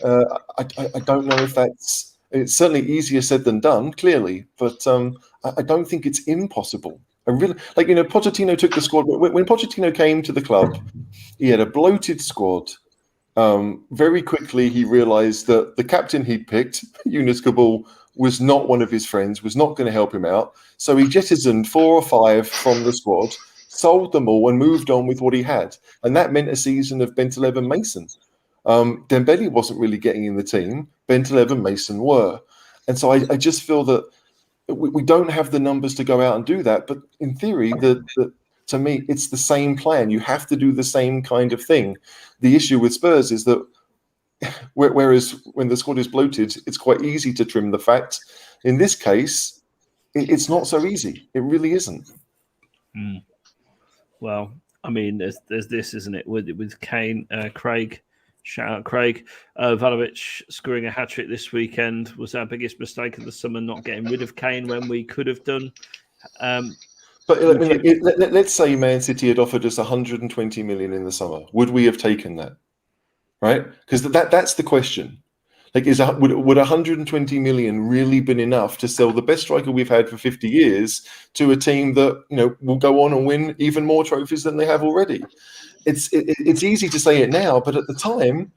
I don't know if it's certainly easier said than done, clearly, but I don't think it's impossible. I really, Pochettino took the squad. When Pochettino came to the club, he had a bloated squad. Very quickly, he realised that the captain he'd picked, Yunus Kabul, was not one of his friends, was not going to help him out. So he jettisoned 4 or 5 from the squad, sold them all, and moved on with what he had. And that meant a season of Bentaleb and Mason. Dembele wasn't really getting in the team. Bentaleb and Mason were. And so I just feel that we don't have the numbers to go out and do that. But in theory, to me, it's the same plan. You have to do the same kind of thing. The issue with Spurs is that whereas when the squad is bloated, it's quite easy to trim the fat. In this case, it's not so easy. It really isn't. Well, I mean, there's this, isn't it? With Kane, Craig, shout out Craig, Vlahovic scoring a hat-trick this weekend was our biggest mistake of the summer, not getting rid of Kane when we could have done. But let's say Man City had offered us 120 million in the summer. Would we have taken that? Right? Because that's the question. Like, would 120 million really been enough to sell the best striker we've had for 50 years to a team that will go on and win even more trophies than they have already? It's easy to say it now, but at the time,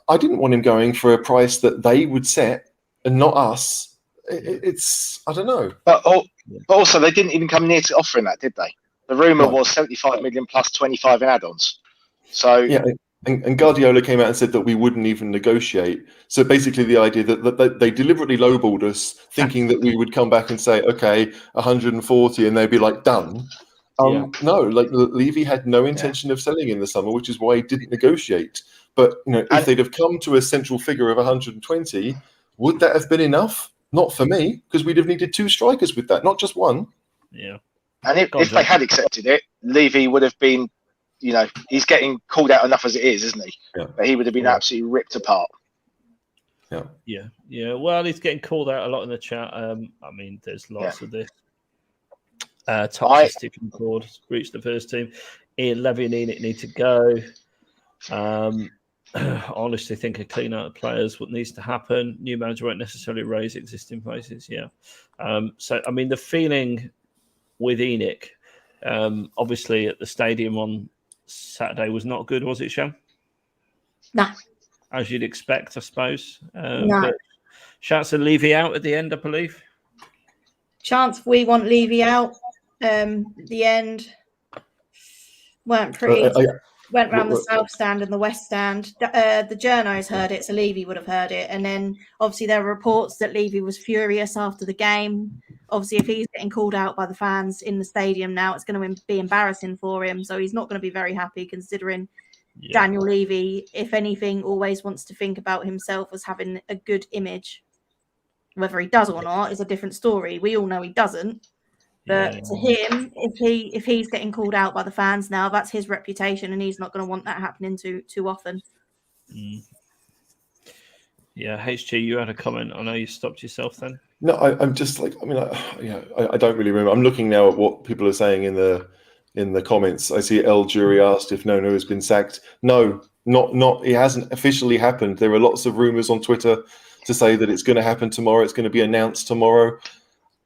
I didn't want him going for a price that they would set and not us. I don't know. But also, they didn't even come near to offering that, did they? The rumour was 75 million plus 25 in add-ons. So yeah. And Guardiola came out and said that we wouldn't even negotiate. So basically the idea that they deliberately lowballed us, thinking that we would come back and say, okay, 140, and they'd be like, done. No, like Levy had no intention of selling in the summer, which is why he didn't negotiate. But if they'd have come to a central figure of 120, would that have been enough? Not for me, because we'd have needed 2 strikers with that, not just one. Yeah. And if they had accepted it, Levy would have been, he's getting called out enough as it is, isn't he? Yeah. But he would have been absolutely ripped apart. Yeah. Well, he's getting called out a lot in the chat. I mean, there's lots of this. Toxicity from board, reached the first team. Ian Levy and Enoch need to go. Honestly, think a clean out of players. What needs to happen? New manager won't necessarily raise existing places. Yeah. So, I mean, the feeling with Enoch, obviously at the stadium on Saturday was not good, was it, Shan? No. As you'd expect, I suppose. No. But Chance of Levy out at the end, I believe. Chance we want Levy out. The end weren't pretty. Went round the south stand and the west stand. The journos heard it, so Levy would have heard it. And then obviously there were reports that Levy was furious after the game. Obviously, if he's getting called out by the fans in the stadium now, it's going to be embarrassing for him. So he's not going to be very happy, considering Daniel Levy, if anything, always wants to think about himself as having a good image. Whether he does or not is a different story. We all know he doesn't. But to him, if he's getting called out by the fans now, that's his reputation, and he's not going to want that happening too often. Yeah, HG, you had a comment. I know you stopped yourself then. No, I'm just like, I mean, I don't really remember. I'm looking now at what people are saying in the comments. I see El Jury asked if Nuno has been sacked. No, not. It hasn't officially happened. There are lots of rumors on Twitter to say that it's going to happen tomorrow. It's going to be announced tomorrow.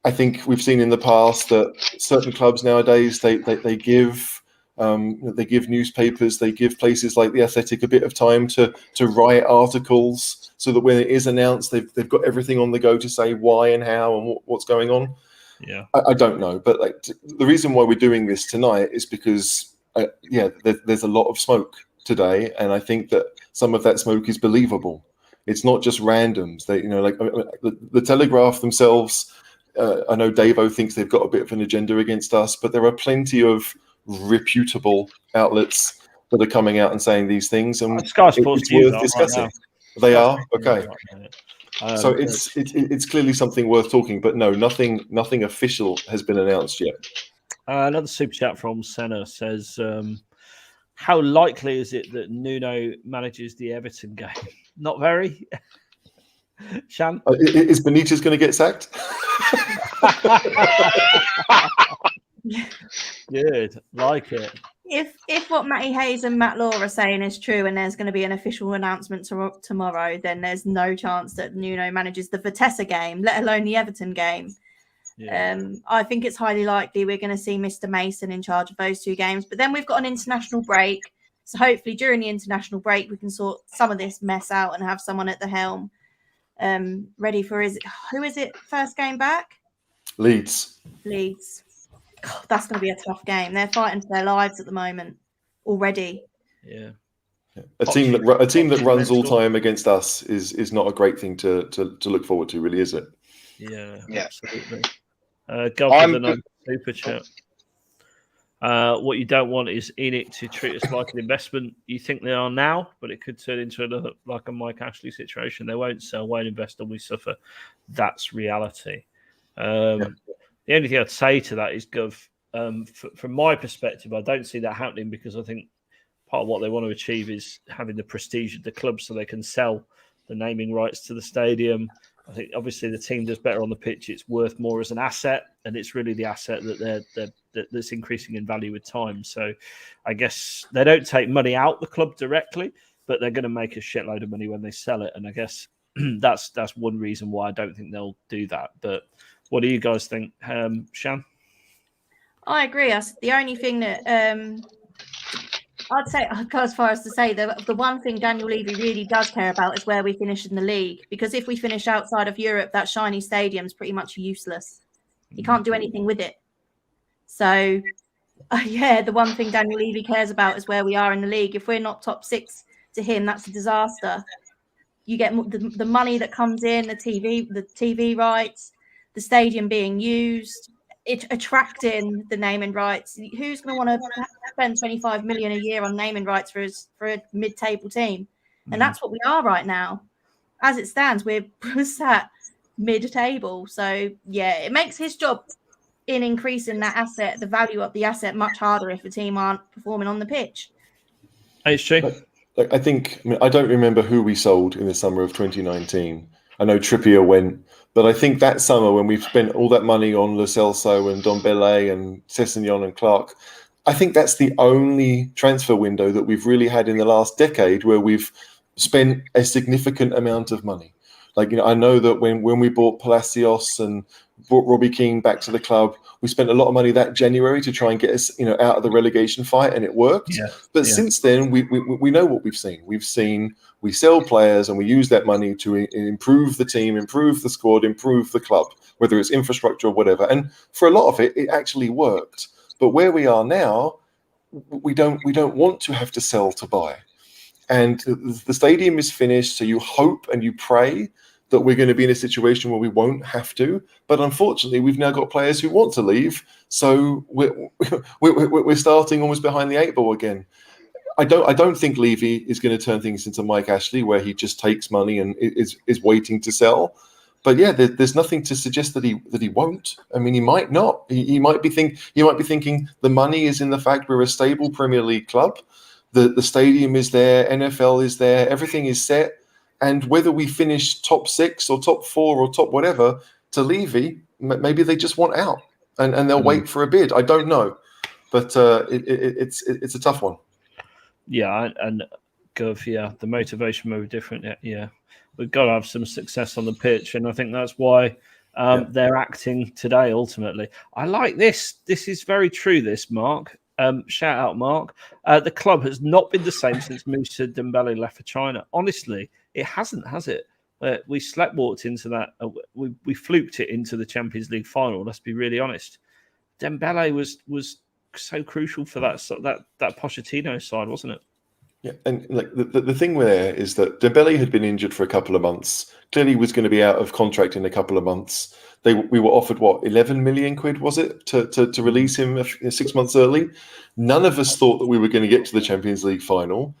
I think we've seen in the past that certain clubs nowadays they give newspapers, they give places like the Athletic a bit of time to write articles, so that when it is announced, they've got everything on the go to say why and how and what's going on. Yeah, I don't know, but the reason why we're doing this tonight is because there's a lot of smoke today, and I think that some of that smoke is believable. It's not just randoms. The Telegraph themselves. I know Davo thinks they've got a bit of an agenda against us, but there are plenty of reputable outlets that are coming out and saying these things, and Sky Sports it's worth discussing. Right, they are okay. So it's clearly something worth talking, but no, nothing official has been announced yet. Another super chat from Senna says, how likely is it that Nuno manages the Everton game? Not very. Shan? Is Benitez going to get sacked? Good, like it. If what Matty Hayes and Matt Law are saying is true, and there's going to be an official announcement tomorrow, then there's no chance that Nuno manages the Vitesse game, let alone the Everton game. Yeah. I think it's highly likely we're going to see Mr. Mason in charge of those two games. But then we've got an international break, so hopefully during the international break we can sort some of this mess out and have someone at the helm, ready for who is it? First game back? Leeds. God, that's going to be a tough game. They're fighting for their lives at the moment already. Yeah. A team that runs all time against us is not a great thing to look forward to, really, is it? Yeah. Absolutely. Go for the super chat. What you don't want is ENIC to treat us like an investment. You think they are now, but it could turn into another like a Mike Ashley situation. They won't sell, won't invest, and we suffer. That's reality. The only thing I'd say to that is, Gov, from my perspective, I don't see that happening because I think part of what they want to achieve is having the prestige of the club so they can sell the naming rights to the stadium. I think obviously the team does better on the pitch. It's worth more as an asset, and it's really the asset that's increasing in value with time. So I guess they don't take money out the club directly, but they're going to make a shitload of money when they sell it. And I guess that's one reason why I don't think they'll do that. But what do you guys think, Shan? I agree. The only thing that I'd say, I'd go as far as to say the one thing Daniel Levy really does care about is where we finish in the league. Because if we finish outside of Europe, that shiny stadium is pretty much useless. You can't do anything with it. So, the one thing Daniel Levy cares about is where we are in the league. If we're not top six to him, that's a disaster. You get the money that comes in, the TV rights, the stadium being used, it attracting the naming rights. Who's going to want to spend 25 million a year on naming rights for a mid-table team? And that's what we are right now. As it stands, we're sat mid-table. So it makes his job in increasing that asset, the value of the asset, much harder if the team aren't performing on the pitch. It's true. I don't remember who we sold in the summer of 2019. I know Trippier went, but I think that summer when we've spent all that money on Lo Celso and Dombele and Sessegnon and Clark, I think that's the only transfer window that we've really had in the last decade where we've spent a significant amount of money. I know that when we bought Palacios and brought Robbie Keane back to the club, we spent a lot of money that January to try and get us, out of the relegation fight, and it worked. But since then, we know what we've seen. We've seen we sell players and we use that money to improve the team, improve the squad, improve the club, whether it's infrastructure or whatever. And for a lot of it, it actually worked. But where we are now, we don't want to have to sell to buy. And the stadium is finished, so you hope and you pray that we're going to be in a situation where we won't have to. But unfortunately, we've now got players who want to leave, so we're starting almost behind the eight ball again. I don't think Levy is going to turn things into Mike Ashley, where he just takes money and is waiting to sell. But there's nothing to suggest that he won't. I mean, he might not. He might be thinking the money is in the fact we're a stable Premier League club. The stadium is there, NFL is there, everything is set. And whether we finish top 6 or top 4 or top whatever, to Levy, maybe they just want out and they'll wait for a bid. I don't know, but it's a tough one. Yeah, and Gov, the motivation may be different. Yeah, we've got to have some success on the pitch, and I think that's why they're acting today. Ultimately, I like this. This is very true. This, Mark. Shout out, Mark. The club has not been the same since Moussa Dembele left for China. Honestly, it hasn't, has it? We sleptwalked into that. We fluked it into the Champions League final. Let's be really honest. Dembele was so crucial for that Pochettino side, wasn't it? Yeah, and the thing there is that Dembele had been injured for a couple of months. Clearly, was going to be out of contract in a couple of months. We were offered 11 million quid, was it, to release him 6 months early? None of us thought that we were going to get to the Champions League final.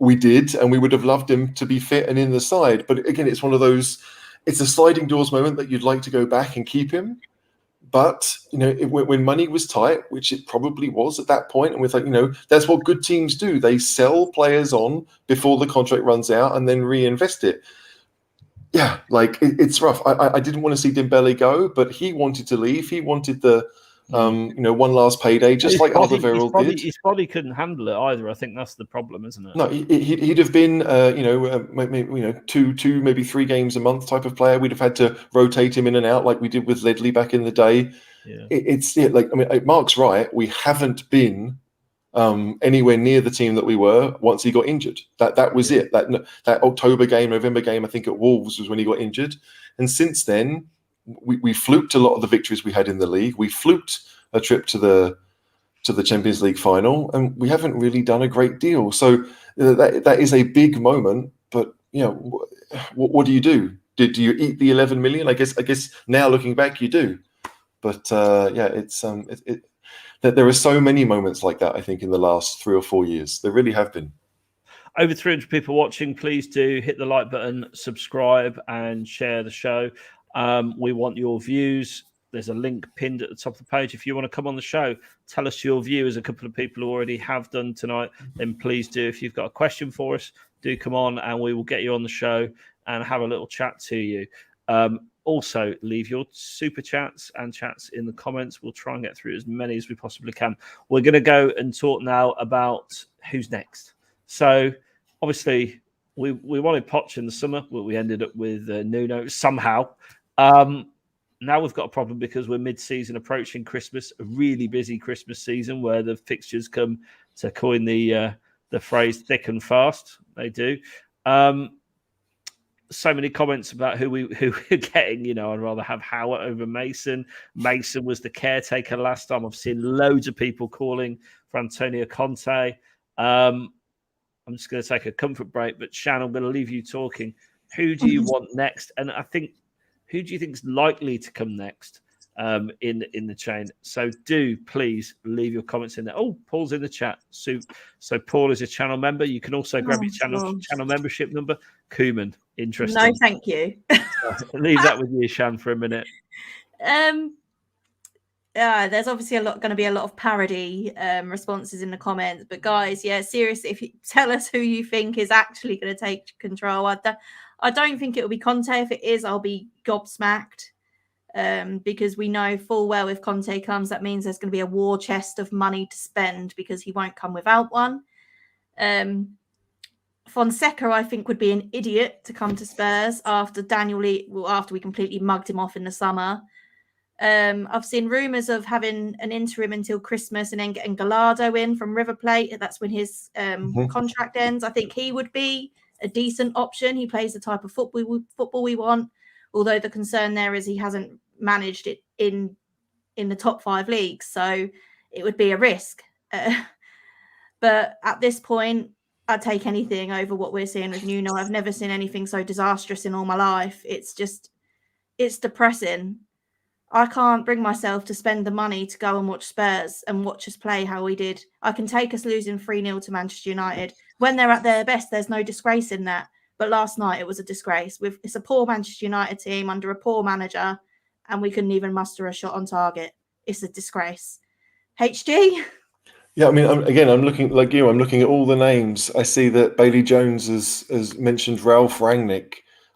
We did, and we would have loved him to be fit and in the side. But again, it's one of those. It's a sliding doors moment that you'd like to go back and keep him. But, when money was tight, which it probably was at that point, and we're like, that's what good teams do. They sell players on before the contract runs out and then reinvest it. Yeah, it's rough. I didn't want to see Dembele go, but he wanted to leave. He wanted the, one last payday, just like Alderweireld did. His body couldn't handle it either. I think that's the problem, isn't it? No, he'd have been, maybe, two, maybe 3 games a month type of player. We'd have had to rotate him in and out like we did with Ledley back in the day. Yeah. Mark's right. We haven't been anywhere near the team that we were once he got injured. That was it. That October game, November game, I think at Wolves was when he got injured. And since then, we fluked a lot of the victories we had in the league. We fluked a trip to the Champions League final, and we haven't really done a great deal. So that is a big moment. But what do you do? Did you eat the 11 million? I guess now looking back, you do. But there are so many moments like that, I think, in the last 3 or 4 years. There really have been. Over 300 people watching. Please do hit the like button, subscribe, and share the show. We want your views. There's a link pinned at the top of the page. If you want to come on the show, tell us your view, as a couple of people already have done tonight, then please do. If you've got a question for us, do come on and we will get you on the show and have a little chat to you. Also, leave your super chats and chats in the comments. We'll try and get through as many as we possibly can. We're going to go and talk now about who's next. So, obviously, we wanted Poch in the summer, but we ended up with Nuno somehow. Now we've got a problem because we're mid-season approaching Christmas, a really busy Christmas season where the fixtures come, to coin the phrase, thick and fast. They do. So many comments about who we're getting. I'd rather have Howard over Mason. Mason was the caretaker last time. I've seen loads of people calling for Antonio Conte. I'm just going to take a comfort break, but Shan, I'm going to leave you talking. Who do you want next? And I think, who do you think is likely to come next in the chain? So do please leave your comments in there. Oh, Paul's in the chat. So Paul is a channel member. You can also grab your channel membership number. Koeman, interesting. No, thank you. Leave that with you, Shan, for a minute. There's obviously going to be a lot of parody responses in the comments, but guys, seriously, if you tell us who you think is actually going to take control. I don't think it will be Conte. If it is, I'll be gobsmacked, because we know full well if Conte comes, that means there's going to be a war chest of money to spend, because he won't come without one. Fonseca, I think, would be an idiot to come to Spurs after after we completely mugged him off in the summer. I've seen rumours of having an interim until Christmas and then getting Gallardo in from River Plate. That's when his contract ends. I think he would be a decent option. He plays the type of football we want, although the concern there is he hasn't managed it in the top 5 leagues, so it would be a risk. But at this point, I'd take anything over what we're seeing with Nuno. I've never seen anything so disastrous in all my life. It's depressing. I can't bring myself to spend the money to go and watch Spurs and watch us play how we did. I can take us losing 3-0 to Manchester United. When they're at their best, there's no disgrace in that. But last night, it was a disgrace. It's a poor Manchester United team under a poor manager, and we couldn't even muster a shot on target. It's a disgrace. HG? Yeah, I mean, I'm looking like you. I'm looking at all the names. I see that Bailey Jones has mentioned Ralph Rangnick.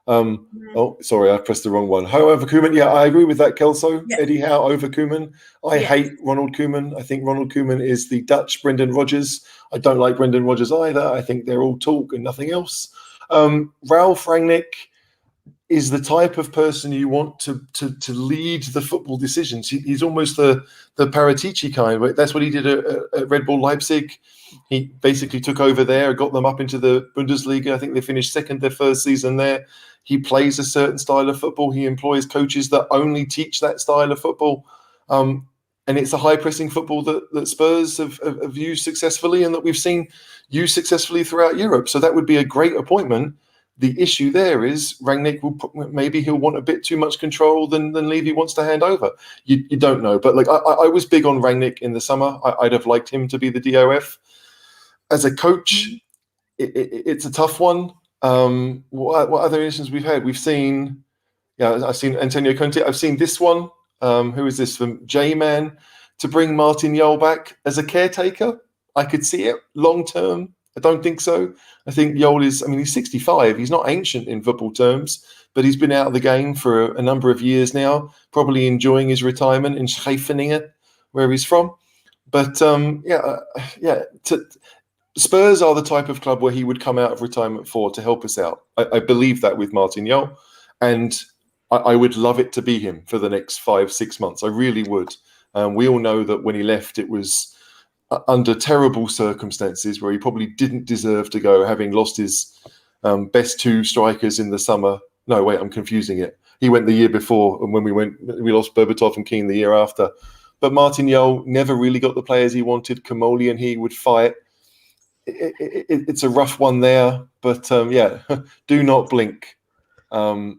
Oh, sorry, I pressed the wrong one. However, Koeman, yeah, I agree with that, Kelso. Yeah. Eddie Howe over Koeman. I hate Ronald Koeman. I think Ronald Koeman is the Dutch Brendan Rodgers. I don't like Brendan Rodgers either. I think they're all talk and nothing else. Ralph Rangnick is the type of person you want to lead the football decisions. He's almost the Paratici kind. That's what he did at Red Bull Leipzig. He basically took over there, got them up into the Bundesliga. I think they finished second their first season there. He plays a certain style of football. He employs coaches that only teach that style of football. And it's a high-pressing football that Spurs have used successfully and that we've seen used successfully throughout Europe. So that would be a great appointment. The issue there is Rangnick he'll want a bit too much control than Levy wants to hand over. You don't know. But I was big on Rangnick in the summer. I'd have liked him to be the DOF. As a coach, it's a tough one. What other instances we've had? I've seen Antonio Conte. I've seen this one. who is this from J-Man, to bring Martin Jol back as a caretaker. I could see it long term. I don't think so. I think Jol is, I mean, he's 65. He's not ancient in football terms, but he's been out of the game for a number of years now, probably enjoying his retirement in Scheveningen, where he's from. But Spurs are the type of club where he would come out of retirement for to help us out. I believe that with Martin Jol, and I would love it to be him for the next 5-6 months. I really would. We all know that when he left, it was under terrible circumstances where he probably didn't deserve to go, having lost his best 2 strikers in the summer. No, wait, I'm confusing it. He went the year before, and when we lost Berbatov and Keane the year after. But Martin Jol never really got the players he wanted. Kamoli and he would fight. It's a rough one there, but do not blink. My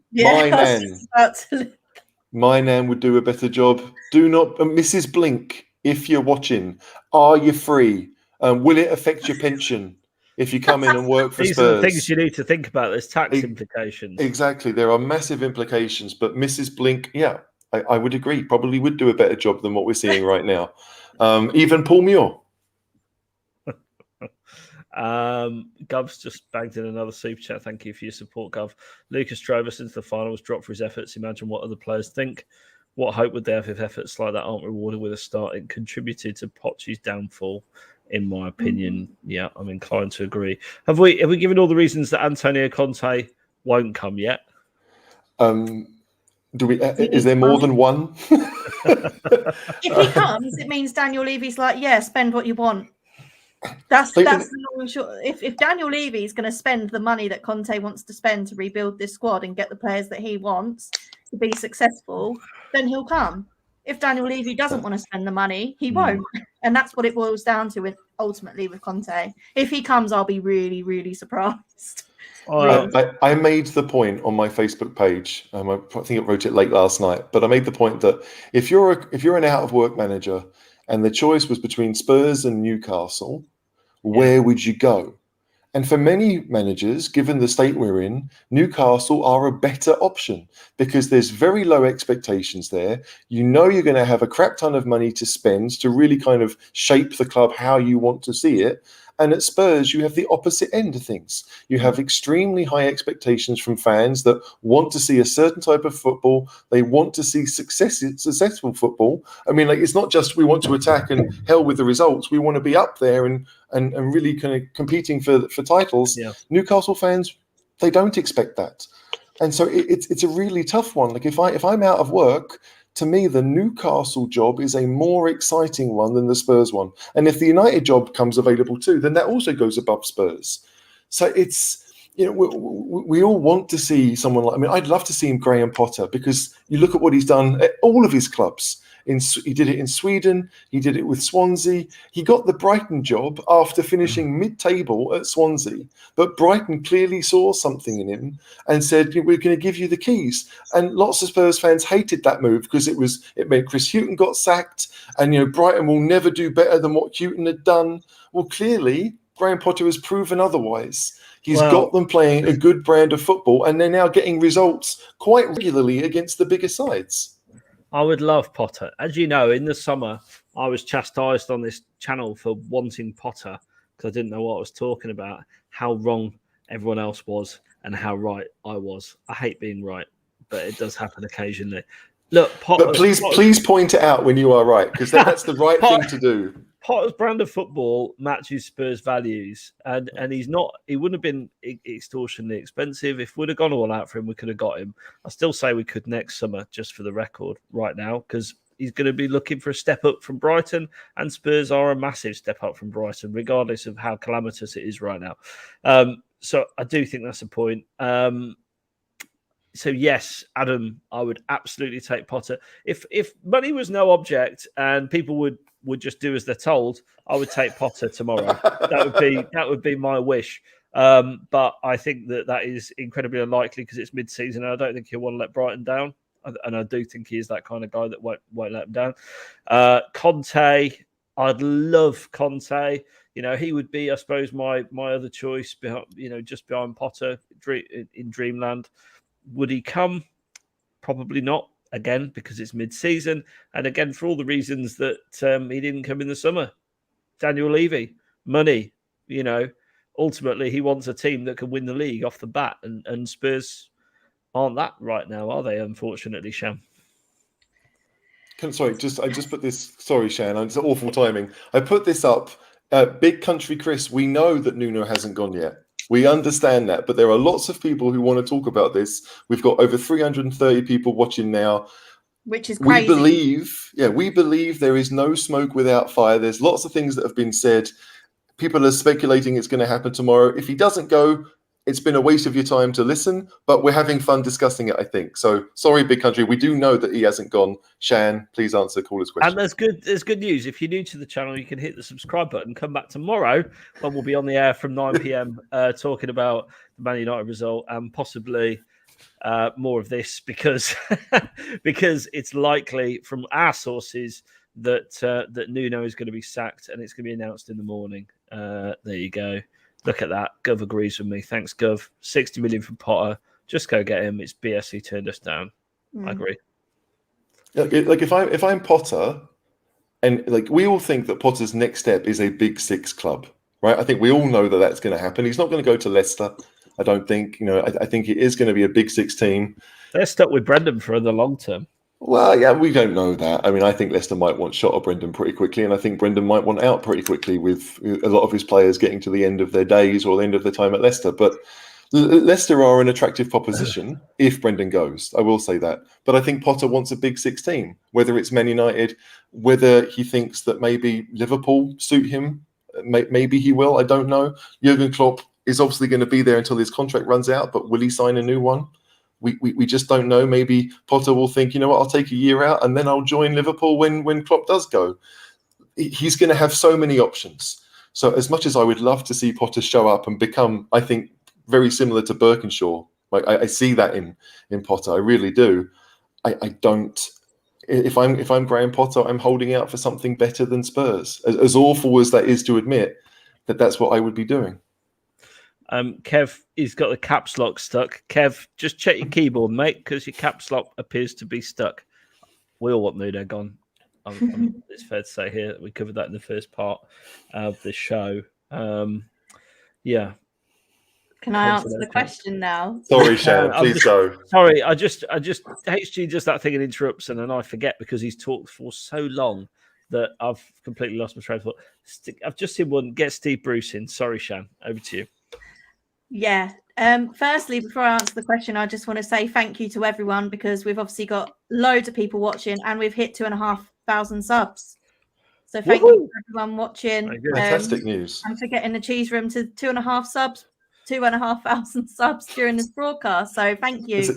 nan would do a better job. Do not, Mrs. Blink, if you're watching, are you free? Will it affect your pension if you come in and work for These Spurs? are the things you need to think about. There's tax implications. Exactly. There are massive implications, but Mrs. Blink, I would agree, probably would do a better job than what we're seeing right now. Even Paul Muir. Gov's just bagged in another super chat. Thank you for your support, Gov. Lucas Trover, since the final was dropped for his efforts, imagine what other players think. What hope would they have if efforts like that aren't rewarded with a start? It contributed to Poch's downfall, in my opinion. Yeah, I'm inclined to agree. Have we given all the reasons that Antonio Conte won't come yet? Do we? Is there more than one? If he comes, it means Daniel Levy's like, yeah, spend what you want. That's the long and short. If Daniel Levy is going to spend the money that Conte wants to spend to rebuild this squad and get the players that he wants to be successful, then he'll come. If Daniel Levy doesn't want to spend the money, he won't. And that's what it boils down to ultimately with Conte. If he comes, I'll be really, really surprised. I made the point on my Facebook page. I think I wrote it late last night, but I made the point that if you're an out of work manager and the choice was between Spurs and Newcastle, where would you go? And for many managers, given the state we're in, Newcastle are a better option because there's very low expectations there. You know you're going to have a crap ton of money to spend to really kind of shape the club how you want to see it. And at Spurs, you have the opposite end of things. You have extremely high expectations from fans that want to see a certain type of football. They want to see successful football. I mean, like, it's not just we want to attack and hell with the results. We want to be up there and really kind of competing for titles. Yeah. Newcastle fans, they don't expect that. And so it's a really tough one. Like if I'm out of work, to me, the Newcastle job is a more exciting one than the Spurs one. And if the United job comes available too, then that also goes above Spurs. So it's, you know, we all want to see someone like, I mean, I'd love to see him Graham Potter because you look at what he's done at all of his clubs. He did it in Sweden. He did it with Swansea. He got the Brighton job after finishing mid-table at Swansea. But Brighton clearly saw something in him and said, we're going to give you the keys. And lots of Spurs fans hated that move because it meant Chris Hughton got sacked. And, you know, Brighton will never do better than what Hughton had done. Well, clearly, Graham Potter has proven otherwise. He's got them playing a good brand of football, and they're now getting results quite regularly against the bigger sides. I would love Potter. As you know, in the summer, I was chastised on this channel for wanting Potter because I didn't know what I was talking about, how wrong everyone else was and how right I was. I hate being right, but it does happen occasionally. Look, Potter... But please point it out when you are right, because that's the right thing to do. Potter's brand of football matches Spurs' values, and he wouldn't have been extortionately expensive. If we'd have gone all out for him, we could have got him. I still say we could next summer, just for the record, right now, because he's going to be looking for a step up from Brighton, and Spurs are a massive step up from Brighton, regardless of how calamitous it is right now. So I do think that's a point. So yes, Adam, I would absolutely take Potter. If money was no object and people would just do as they're told, I would take Potter tomorrow. That would be my wish. But I think that is incredibly unlikely because it's mid-season. And I don't think he'll want to let Brighton down. And I do think he is that kind of guy that won't let him down. Conte, I'd love Conte. You know, he would be, I suppose, my other choice. Just behind Potter in Dreamland. Would he come? Probably not. again, because it's mid-season, and again, for all the reasons that he didn't come in the summer. Daniel Levy, money, ultimately he wants a team that can win the league off the bat, and Spurs aren't that right now, are they, unfortunately, Shan? I just put this, sorry, Shan, it's awful timing. I put this up, Big Country Chris, we know that Nuno hasn't gone yet. We understand that, but there are lots of people who want to talk about this. We've got over 330 people watching now. Which is crazy. We believe there is no smoke without fire. There's lots of things that have been said. People are speculating it's going to happen tomorrow. If he doesn't go, it's been a waste of your time to listen, but we're having fun discussing it, I think. So, sorry, Big Country. We do know that he hasn't gone. Shan, please answer caller's question. And there's good news. If you're new to the channel, you can hit the subscribe button. Come back tomorrow when we'll be on the air from 9 p.m. Talking about the Man United result and possibly more of this because it's likely from our sources that Nuno is going to be sacked and it's going to be announced in the morning. There you go. Look at that. Gov agrees with me. Thanks, Gov. 60 million for Potter. Just go get him. It's BS he turned us down. I agree. Like if I'm Potter, and like we all think that Potter's next step is a Big Six club, right? I think we all know that that's going to happen. He's not going to go to Leicester. I don't think. I think it is going to be a Big Six team. They're stuck with Brendan for the long term. Well, yeah, we don't know that. I mean, I think Leicester might want shot of Brendan pretty quickly, and I think Brendan might want out pretty quickly with a lot of his players getting to the end of their days or the end of their time at Leicester. But Leicester are an attractive proposition if Brendan goes. I will say that. But I think Potter wants a Big Six team, whether it's Man United, whether he thinks that maybe Liverpool suit him. Maybe he will. I don't know. Jurgen Klopp is obviously going to be there until his contract runs out, but will he sign a new one? We just don't know. Maybe Potter will think, I'll take a year out and then I'll join Liverpool when Klopp does go. He's going to have so many options. So as much as I would love to see Potter show up and become, I think, very similar to Birkinshaw, like I see that in Potter, I really do. I don't. If I'm Graham Potter, I'm holding out for something better than Spurs. As awful as that is to admit, that's what I would be doing. Kev, he's got the caps lock stuck. Kev, just check your keyboard, mate, because your caps lock appears to be stuck. We all want Nuno gone. It's fair to say here that we covered that in the first part of the show. Yeah. Can I answer the question now? Sorry, Shan, please go. Sorry, I just HG does that thing and interrupts, and then I forget because he's talked for so long that I've completely lost my train of thought. I've just seen one. Get Steve Bruce in. Sorry, Shan. Over to you. Yeah. Firstly, before I answer the question, I just want to say thank you to everyone because we've obviously got loads of people watching and we've hit 2,500 subs. So thank you for everyone watching. Fantastic news. And for getting the cheese room to 2,500 subs during this broadcast. So thank you.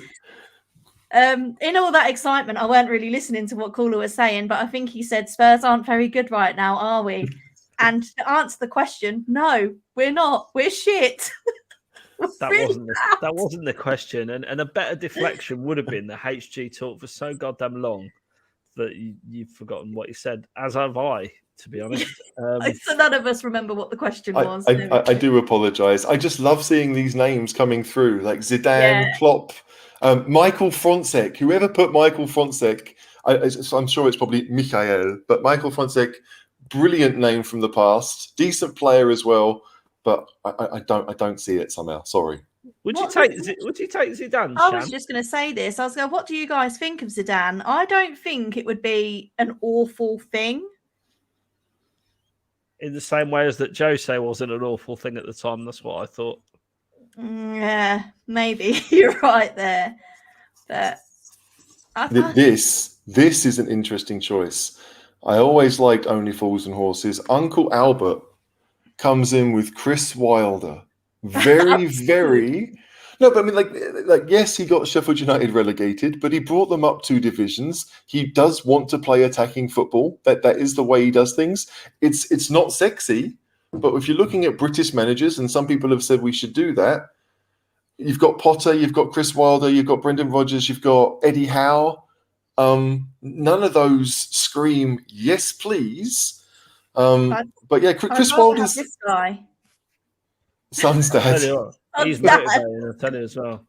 In all that excitement, I weren't really listening to what Caller was saying, but I think he said Spurs aren't very good right now, are we? And to answer the question, no, we're not. We're shit. That wasn't the question, and a better deflection would have been the HG talk for so goddamn long that you've forgotten what he said, as have I, to be honest. So none of us remember what the question was. I do apologise. I just love seeing these names coming through, like Zidane, Klopp, Michael Frontsek. Whoever put Michael Frontsek, I'm sure it's probably Michael, but Michael Frontsek, brilliant name from the past, decent player as well. But I don't see it somehow. Sorry. Would you take Zidane? I was just going to say this. I was going, what do you guys think of Zidane? I don't think it would be an awful thing. In the same way as that Jose wasn't an awful thing at the time. That's what I thought. Yeah, maybe you're right there. But this is an interesting choice. I always liked Only Fools and Horses. Uncle Albert comes in with Chris Wilder. Very, very... No, but I mean, like, yes, he got Sheffield United relegated, but he brought them up 2 divisions. He does want to play attacking football. That is the way he does things. It's not sexy, but if you're looking at British managers, and some people have said we should do that, you've got Potter, you've got Chris Wilder, you've got Brendan Rodgers, you've got Eddie Howe. None of those scream, yes, please. But yeah, Chris Wilder's this guy. Son's dad. He's motivating, I'll tell you as well.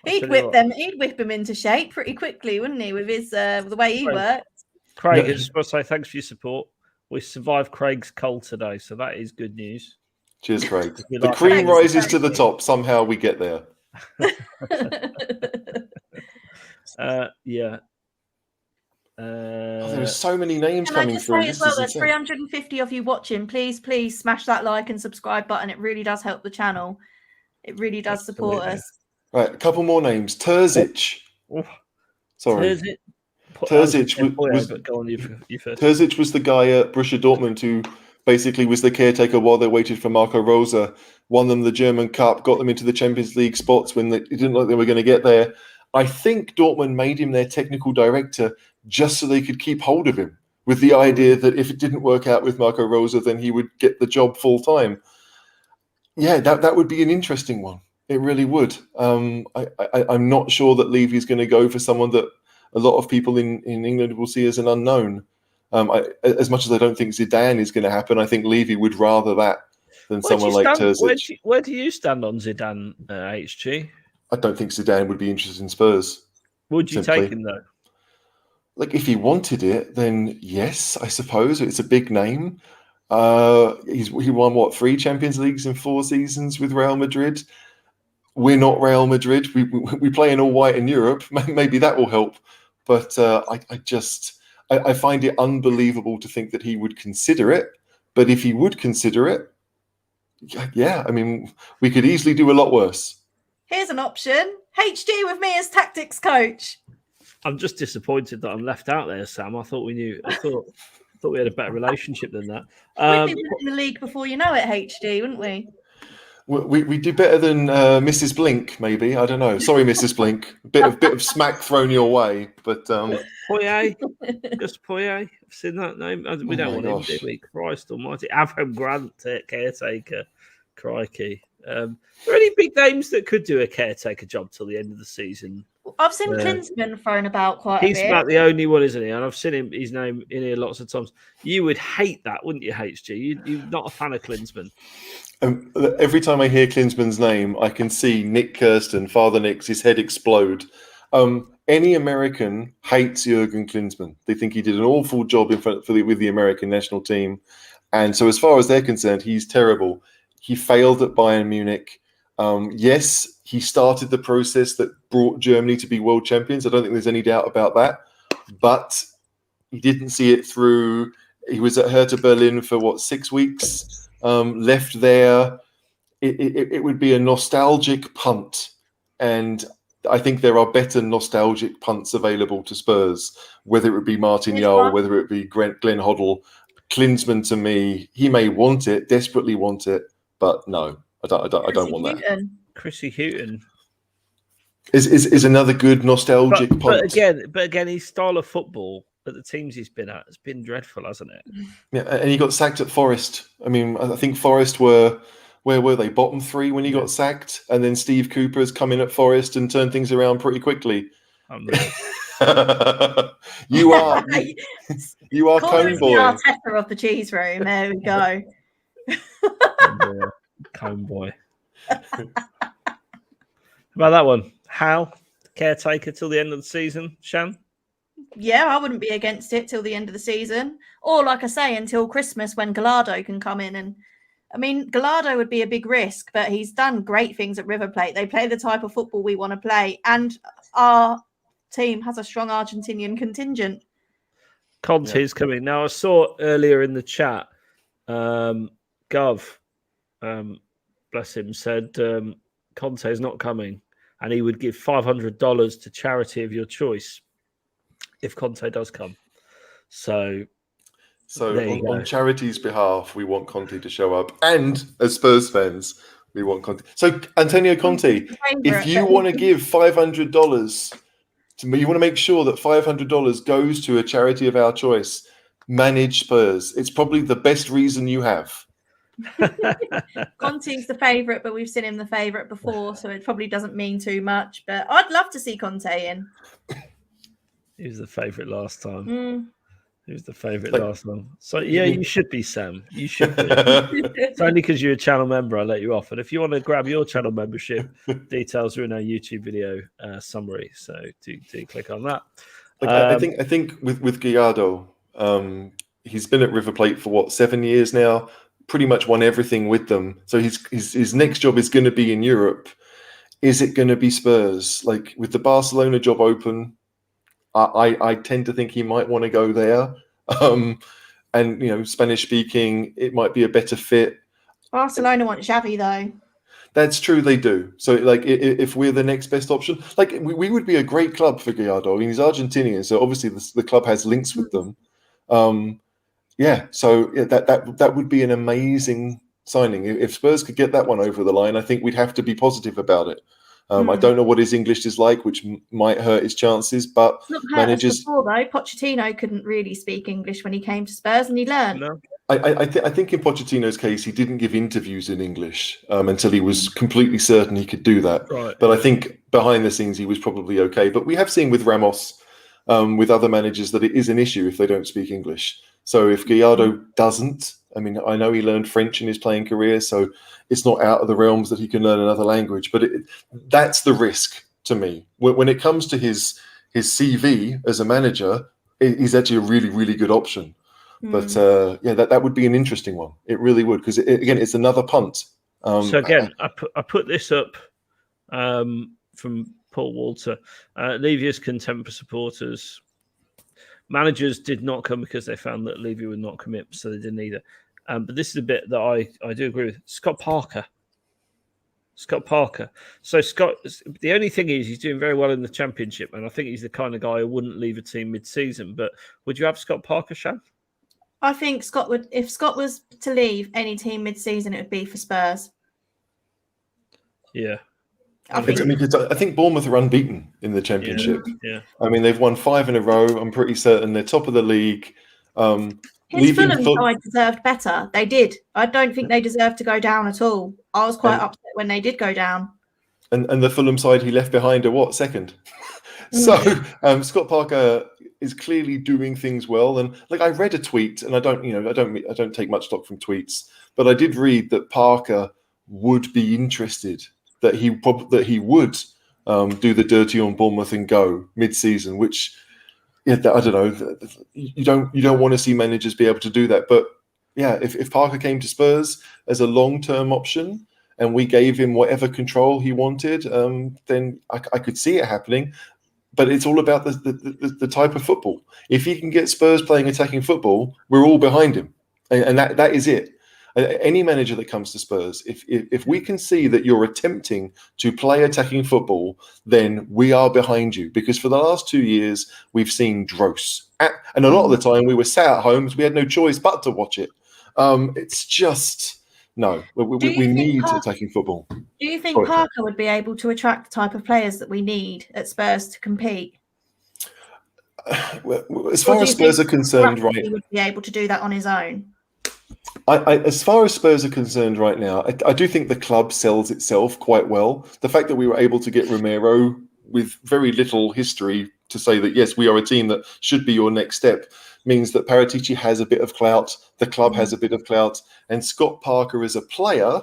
He'd whip him into shape pretty quickly, wouldn't he? With his the way he works. Craig, Yeah. I just want to say thanks for your support. We survived Craig's cold today, so that is good news. Cheers, Craig. You The like cream Thanks, rises Craig. to the top. Somehow we get there. Yeah. There are so many names Can I coming just through. say as This well, is there's insane. 350 of you watching. Please smash that like and subscribe button. It really does help the channel. It really does support Absolutely. us. Right, a couple more names. Terzic. Oh, Sorry. Terzic was but go on, you first. Terzic was the guy at Borussia Dortmund who basically was the caretaker while they waited for Marco Rosa, won them the German Cup, got them into the Champions League spots when it didn't look like they were going to get there. I think Dortmund made him their technical director just so they could keep hold of him, with the idea that if it didn't work out with Marco Rosa, then he would get the job full time. Yeah, that would be an interesting one. It really would. I'm not sure that Levy's going to go for someone that a lot of people in England will see as an unknown. As much as I don't think Zidane is going to happen, I think Levy would rather that than someone like Terzic. Where do you stand on Zidane, HG? I don't think Zidane would be interested in Spurs. Would you simply take him, though? Like, if he wanted it, then yes, I suppose. It's a big name. He won, what, 3 Champions Leagues in 4 seasons with Real Madrid? We're not Real Madrid. We play in all white in Europe. Maybe that will help. But I find it unbelievable to think that he would consider it. But if he would consider it, yeah, I mean, we could easily do a lot worse. Here's an option. HG with me as tactics coach. I'm just disappointed that I'm left out there, Sam. I thought we knew. I thought we had a better relationship than that. We'd be winning the league before you know it, HG, wouldn't we? We do better than Mrs. Blink, maybe. I don't know. Sorry, Mrs. Blink. A bit of smack thrown your way, but Poirier, just Poirier. I've seen that name. We don't want him, do we? Christ Almighty, Avram Grant, caretaker. Crikey. Are there any big names that could do a caretaker job till the end of the season? I've seen Klinsmann thrown about quite a bit. He's about the only one, isn't he? And I've seen his name in here lots of times. You would hate that, wouldn't you, HG? You're not a fan of Klinsmann. Every time I hear Klinsmann's name, I can see Nick Kirsten, Father Nick's, his head explode. Any American hates Jurgen Klinsmann. They think he did an awful job with the American national team. And so as far as they're concerned, he's terrible. He failed at Bayern Munich. Yes, he started the process that brought Germany to be world champions. I don't think there's any doubt about that. But he didn't see it through. He was at Hertha Berlin for, 6 weeks? Left there. It would be a nostalgic punt. And I think there are better nostalgic punts available to Spurs, whether it would be Martin Jol, whether it be Glenn Hoddle. Klinsmann, to me, he may want it, desperately want it, but no, I don't want that. Chrissy Houghton is another good nostalgic punt. But again, his style of football at the teams he's been at has been dreadful, hasn't it? Yeah, and he got sacked at Forest. I mean, I think Forest were they? Bottom 3 when he got sacked, and then Steve Cooper has come in at Forest and turned things around pretty quickly. You are Cone Boy. Arteta of the cheese room. There we go. Cone Boy. How about that one? How caretaker till the end of the season, Shan? Yeah, I wouldn't be against it till the end of the season, or like I say, until Christmas when Gallardo can come in. And I mean, Gallardo would be a big risk, but he's done great things at River Plate. They play the type of football we want to play, and our team has a strong Argentinian contingent. Conte's coming. Now, I saw earlier in the chat, Gov, bless him, said Conte's not coming, and he would give $500 to charity of your choice if Conte does come. So on charity's behalf, we want Conte to show up, and as Spurs fans, we want Conte. So Antonio Conte, if you want to give $500 to me, you want to make sure that $500 goes to a charity of our choice. Manage Spurs. It's probably the best reason you have. Conte's the favourite, but we've seen him the favourite before, so it probably doesn't mean too much. But I'd love to see Conte in. He was the favourite last time. Who's the favourite Like- last one? So yeah, you should be Sam. You should be. It's only because you're a channel member I let you off. And if you want to grab your channel membership, details are in our YouTube video summary. So do click on that. I think with Gallardo, he's been at River Plate for 7 years now. Pretty much won everything with them. So his next job is going to be in Europe. Is it going to be Spurs? Like with the Barcelona job open, I tend to think he might want to go there. And Spanish speaking, it might be a better fit. Barcelona want Xavi though. That's true, they do. So, like, if we're the next best option, like, we would be a great club for Gallardo. I mean, he's Argentinian, so obviously the club has links with them. That would be an amazing signing. If Spurs could get that one over the line, I think we'd have to be positive about it. I don't know what his English is like, which might hurt his chances, but Not hurt us before though. Pochettino couldn't really speak English when he came to Spurs, and he learned. No. I think in Pochettino's case, he didn't give interviews in English until he was completely certain he could do that. Right. But I think behind the scenes, he was probably okay. But we have seen with Ramos, with other managers, that it is an issue if they don't speak English. So if Gallardo doesn't, I mean, I know he learned French in his playing career, so it's not out of the realms that he can learn another language. But that's the risk to me. When it comes to his CV as a manager, he's actually a really, really good option. But that would be an interesting one. It really would, because again, it's another punt. So again, I put this up from Paul Walter. Levy's contempt for supporters. Managers did not come because they found that Levy would not commit, so they didn't either. But this is a bit that I do agree with. Scott Parker. So Scott, the only thing is he's doing very well in the Championship, and I think he's the kind of guy who wouldn't leave a team mid-season. But would you have Scott Parker, Shan? I think Scott would. If Scott was to leave any team mid-season, it would be for Spurs. Yeah. I think Bournemouth are unbeaten in the Championship. Yeah. I mean, they've won 5 in a row. I'm pretty certain they're top of the league. His Fulham side deserved better. They did. I don't think they deserved to go down at all. I was quite upset when they did go down. And the Fulham side he left behind are second? So Scott Parker is clearly doing things well. And like, I read a tweet, and I don't take much stock from tweets, but I did read that Parker would be interested, that he would do the dirty on Bournemouth and go mid-season, which I don't know. You don't want to see managers be able to do that. But yeah, if Parker came to Spurs as a long-term option and we gave him whatever control he wanted, then I could see it happening. But it's all about the type of football. If he can get Spurs playing attacking football, we're all behind him, and that is it. Any manager that comes to Spurs, if we can see that you're attempting to play attacking football, then we are behind you. Because for the last 2 years, we've seen dross. And a lot of the time, we were sat at home, so we had no choice but to watch it. It's just, no, we need attacking football. Do you think Parker would be able to attract the type of players that we need at Spurs to compete? As far as Spurs are concerned, right, he would be able to do that on his own. As far as Spurs are concerned right now, I do think the club sells itself quite well. The fact that we were able to get Romero with very little history to say that, yes, we are a team that should be your next step, means that Paratici has a bit of clout, the club has a bit of clout, and Scott Parker as a player,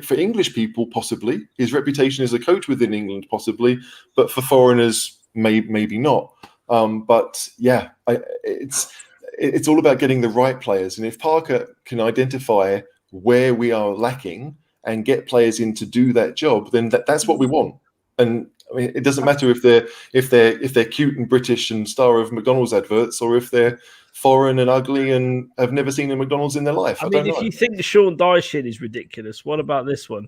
for English people, possibly, his reputation as a coach within England, possibly, but for foreigners, maybe not. But yeah, it's all about getting the right players. And if Parker can identify where we are lacking and get players in to do that job, then that's what we want. And I mean, it doesn't matter if they're cute and British and star of McDonald's adverts, or if they're foreign and ugly and have never seen a McDonald's in their life. I mean, if you think the Sean Dye shit is ridiculous, what about this one?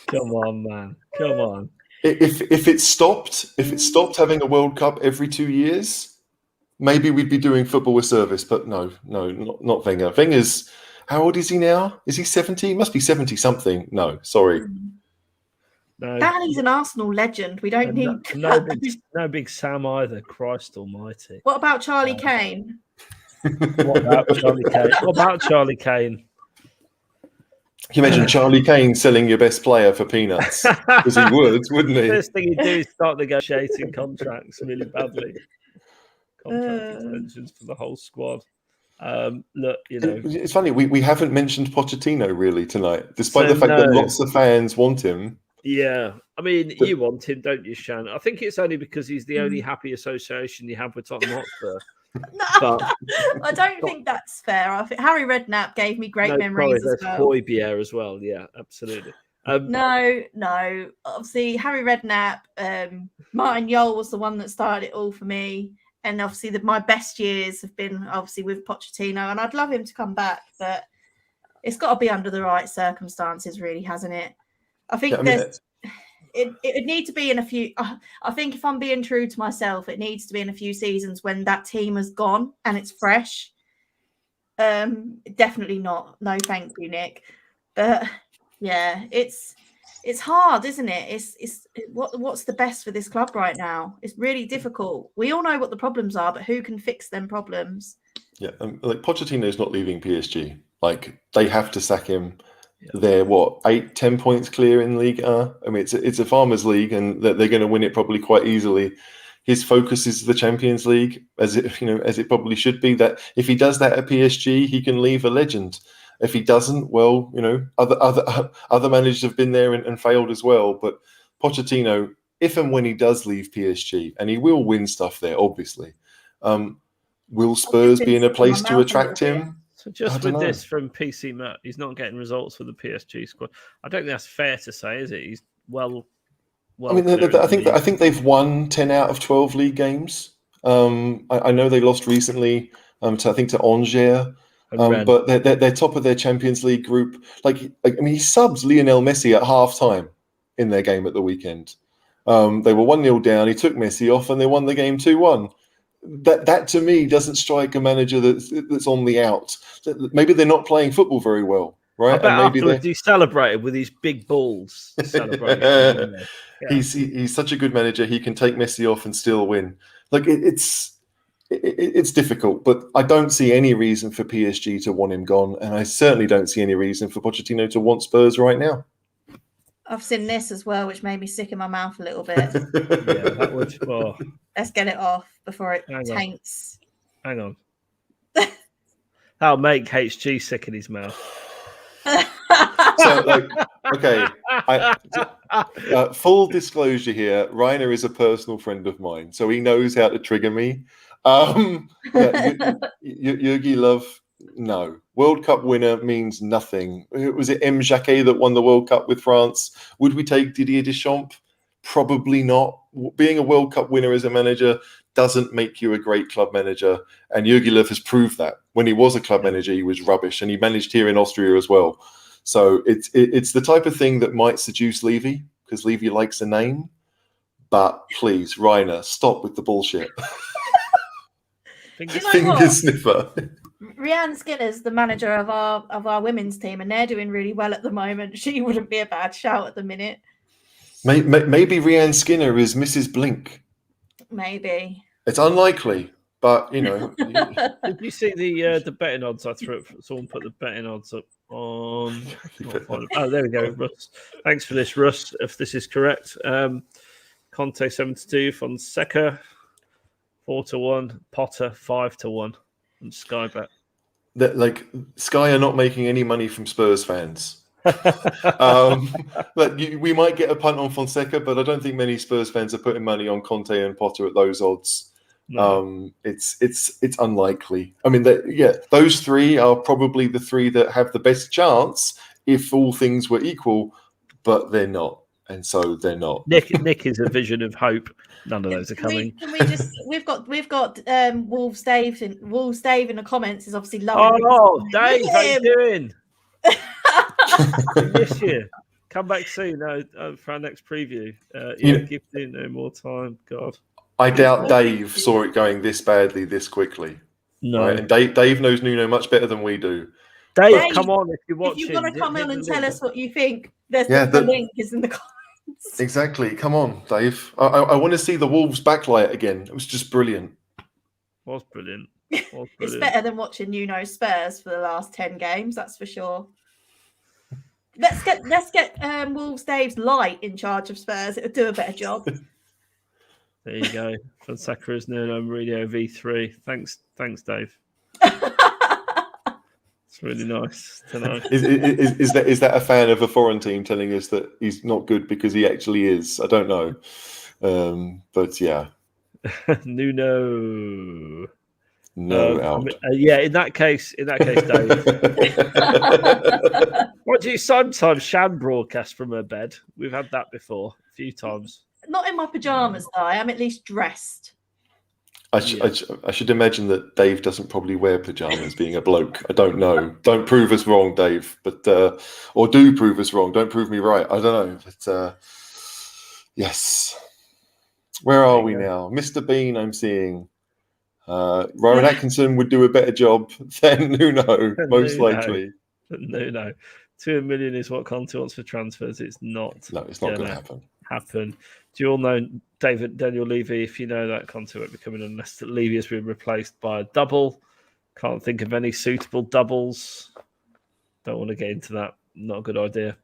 Come on, man. Come on. If it stopped having a World Cup every 2 years, maybe we'd be doing football with service. But no, not Wenger. Wenger's, how old is he now? Is he 70? He must be 70 something. No, sorry. No. Danny's an Arsenal legend. We don't need no big Sam either. Christ Almighty. What about Charlie Kane? What about Charlie Kane? Can you imagine Charlie Kane selling your best player for peanuts? Because he would, wouldn't he? First thing he'd do is start negotiating contracts really badly. Contract extensions for the whole squad. Look, it's funny. We haven't mentioned Pochettino really tonight, despite the fact that lots of fans want him. Yeah, I mean, you want him, don't you, Shan? I think it's only because he's the only happy association you have with Tottenham Hotspur. No, I don't think that's fair. I think Harry Redknapp gave me great memories as well. Højbjerg as well. Yeah, absolutely. No. Obviously, Harry Redknapp, Martin Jol was the one that started it all for me. And obviously, my best years have been obviously with Pochettino. And I'd love him to come back, but it's got to be under the right circumstances, really, hasn't it? I think it would need to be in a few. I think if I'm being true to myself, it needs to be in a few seasons when that team has gone and it's fresh. Definitely not. No, thank you, Nick. But yeah, it's hard, isn't it? What's the best for this club right now? It's really difficult. We all know what the problems are, but who can fix them problems? Yeah, like Pochettino's not leaving PSG. Like they have to sack him. They're 8-10 points clear in League A. I mean, it's a farmers' league, and they're going to win it probably quite easily. His focus is the Champions League, as it probably should be. That if he does that at PSG, he can leave a legend. If he doesn't, well, other managers have been there and failed as well. But Pochettino, if and when he does leave PSG, and he will win stuff there, obviously, will Spurs be in a place to attract him? So just with this from PC Matt, he's not getting results for the PSG squad. I don't think that's fair to say, is it? He's well. I mean, I think they've won 10 out of 12 league games. I know they lost recently to Angers, but they're top of their Champions League group. He subs Lionel Messi at half time in their game at the weekend. They were 1-0 down. He took Messi off, and they won the game 2-1. That to me doesn't strike a manager that's on the out. Maybe they're not playing football very well, right? I bet afterwards he celebrated with his big balls. Celebrating. He's such a good manager. He can take Messi off and still win. It's difficult, but I don't see any reason for PSG to want him gone, and I certainly don't see any reason for Pochettino to want Spurs right now. I've seen this as well, which made me sick in my mouth a little bit. Yeah, that would. Oh. Let's get it off before it taints. Hang on. That'll make HG sick in his mouth. So, okay. Full disclosure here: Reiner is a personal friend of mine, so he knows how to trigger me. Jurgi Love, no. World Cup winner means nothing. Was it M. Jacquet that won the World Cup with France? Would we take Didier Deschamps? Probably not. Being a World Cup winner as a manager doesn't make you a great club manager. And Jurgi Löw has proved that. When he was a club manager, he was rubbish. And he managed here in Austria as well. So it's the type of thing that might seduce Levy, because Levy likes a name. But please, Reiner, stop with the bullshit. Finger sniffer. Rianne Skinner's the manager of our women's team, and they're doing really well at the moment. She wouldn't be a bad shout at the minute. Maybe Rianne Skinner is Mrs. Blink. Maybe. It's unlikely, but Did you see the betting odds I threw up? Someone put the betting odds up on. Oh, there we go, Russ. Thanks for this, Russ. If this is correct, Conte 7-2, Fonseca 4-1, Potter 5-1, and Sky Bet. Sky are not making any money from Spurs fans. We might get a punt on Fonseca, but I don't think many Spurs fans are putting money on Conte and Potter at those odds. No. It's unlikely. I mean, those three are probably the three that have the best chance if all things were equal, but they're not, and so they're not. Nick is a vision of hope. None of those are coming. Can we just? We've got Wolves Dave in the comments is obviously loving. Oh, Dave, how you doing? This year, come back soon for our next preview. Give Nuno more time. God, I doubt Dave saw it going this badly this quickly. No, right? And Dave knows Nuno much better than we do. Dave, come on if you're watching. If you want to come on and tell us what you think, the link is in the comments. Exactly. Come on, Dave. I want to see the Wolves backlight again. It was just brilliant. Was brilliant. It's better than watching Nuno Spurs for the last 10 games, that's for sure. Let's get Wolves Dave's light in charge of Spurs. It'll do a better job. There you go. Fonseca is Nuno Radio V3. Thanks, Dave. It's really nice to know. Is that a fan of a foreign team telling us that he's not good because he actually is? I don't know, but yeah. Nuno. Out. Yeah, in that case, Dave. What do you sometimes Shan broadcast from her bed? We've had that before a few times. Not in my pajamas, though. I am at least dressed. I should imagine that Dave doesn't probably wear pajamas, being a bloke. I don't know. Don't prove us wrong, Dave. But or do prove us wrong. Don't prove me right. I don't know. But yes. Where are we now, Mr. Bean? I'm seeing. Rowan Atkinson would do a better job than Nuno, most likely. No. 2 million is what Conte wants for transfers. It's not. No, it's not going to happen. Do you all know Daniel Levy? If you know that, Conte won't be coming unless Levy has been replaced by a double. Can't think of any suitable doubles. Don't want to get into that. Not a good idea.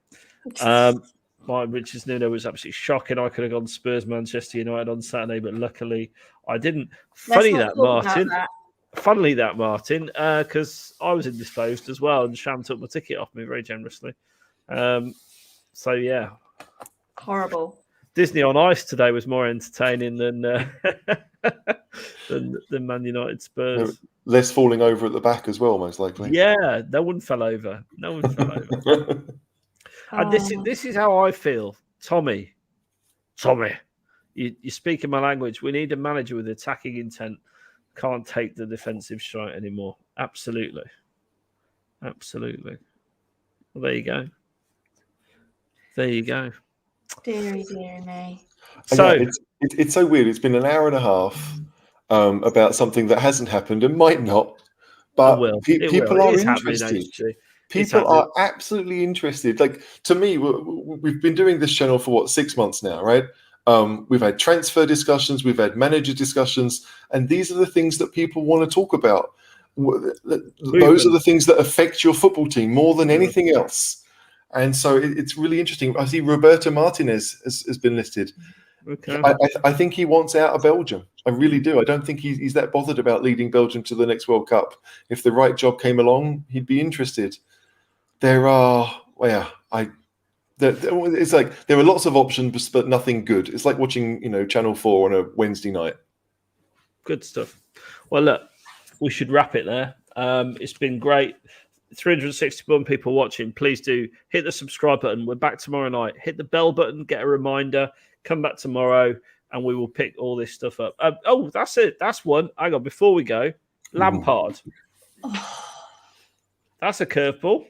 My Richards Nuno was absolutely shocking. I could have gone Spurs Manchester United on Saturday, but luckily I didn't. Funnily that, Martin, because I was indisposed as well, and Shan took my ticket off me very generously. So yeah, horrible. Disney on Ice today was more entertaining than than Man United Spurs. Less falling over at the back as well, most likely. Yeah, no one fell over. And this is how I feel, Tommy. You're speaking my language. We need a manager with attacking intent. Can't take the defensive strike anymore. Absolutely. Well, there you go. Dear me. So it's so weird. It's been an hour and a half about something that hasn't happened and might not, but people are interested. People are absolutely interested. Like, to me, we've been doing this channel for 6 months now, right? We've had transfer discussions, we've had manager discussions, and these are the things that people want to talk about. Those are the things that affect your football team more than anything else. And so it's really interesting. I see Roberto Martinez has been listed. Okay. I think he wants out of Belgium. I really do. I don't think he's that bothered about leading Belgium to the next World Cup. If the right job came along, he'd be interested. It's like there are lots of options, but nothing good. It's like watching, Channel 4 on a Wednesday night. Good stuff. Well, look, we should wrap it there. It's been great. 361 people watching. Please do hit the subscribe button. We're back tomorrow night. Hit the bell button, get a reminder. Come back tomorrow, and we will pick all this stuff up. That's it. That's one. Hang on, before we go, Lampard. That's a curveball.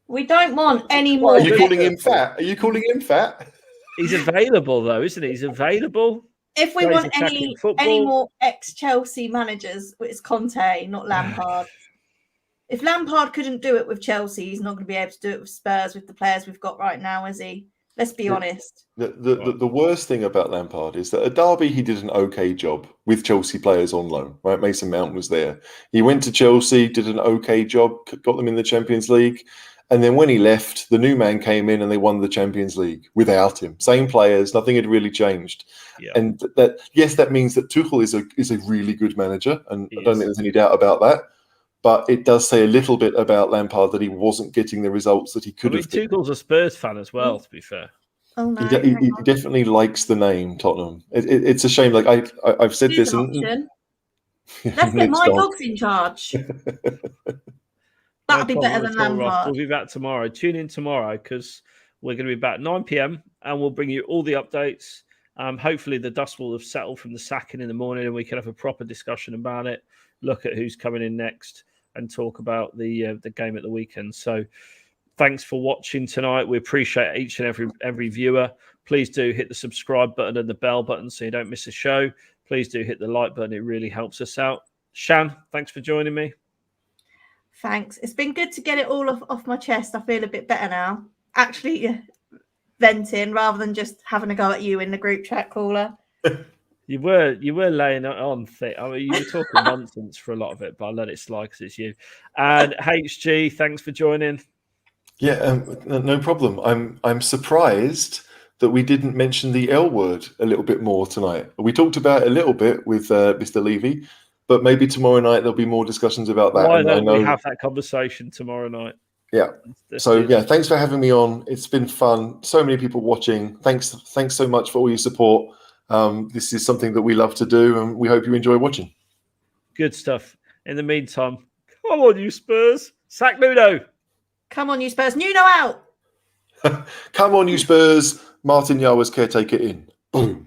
We don't want any more. Are you calling him fat? He's available, though, isn't he? He's available. If we want any more ex-Chelsea managers, it's Conte, not Lampard. If Lampard couldn't do it with Chelsea, he's not going to be able to do it with Spurs with the players we've got right now, is he? Let's be honest. The worst thing about Lampard is that at Derby, he did an okay job with Chelsea players on loan, right? Mason Mount was there. He went to Chelsea, did an okay job, got them in the Champions League. And then when he left, the new man came in and they won the Champions League without him. Same players, nothing had really changed. Yeah. And that means that Tuchel is a really good manager. And I don't think there's any doubt about that. But it does say a little bit about Lampard that he wasn't getting the results that he could have. Tuchel's a Spurs fan as well, to be fair. Oh, no, he definitely likes the name Tottenham. It's a shame. Like I've said this. Let's get my dogs in charge. That'd be better than Lampard. We'll be back tomorrow. Tune in tomorrow because we're going to be back 9 p.m. and we'll bring you all the updates. Hopefully the dust will have settled from the sacking in the morning and we can have a proper discussion about it. Look at who's coming in next and talk about the game at the weekend. So thanks for watching tonight. We appreciate each and every viewer. Please do hit the subscribe button and the bell button so you don't miss a show. Please do hit the like button. It really helps us out. Shan, thanks for joining me. Thanks. It's been good to get it all off my chest. I feel a bit better now. Actually venting rather than just having a go at you in the group chat, caller. You were laying it on thick. I mean, you were talking nonsense for a lot of it, but I'll let it slide because it's you. And HG, thanks for joining. Yeah, no problem. I'm surprised that we didn't mention the L word a little bit more tonight. We talked about it a little bit with Mr. Levy, but maybe tomorrow night there'll be more discussions about that. Why And I don't we know, have that conversation tomorrow night? yeah. Let's So do yeah, that. thanks for having me on. It's been fun. So many people watching. Thanks so much for all your support. This is something that we love to do, and we hope you enjoy watching. Good stuff. In the meantime, come on, you Spurs. Sack Nuno. Come on, you Spurs. Nuno out. Come on, you Spurs. Martin Yao was caretaker in. Boom.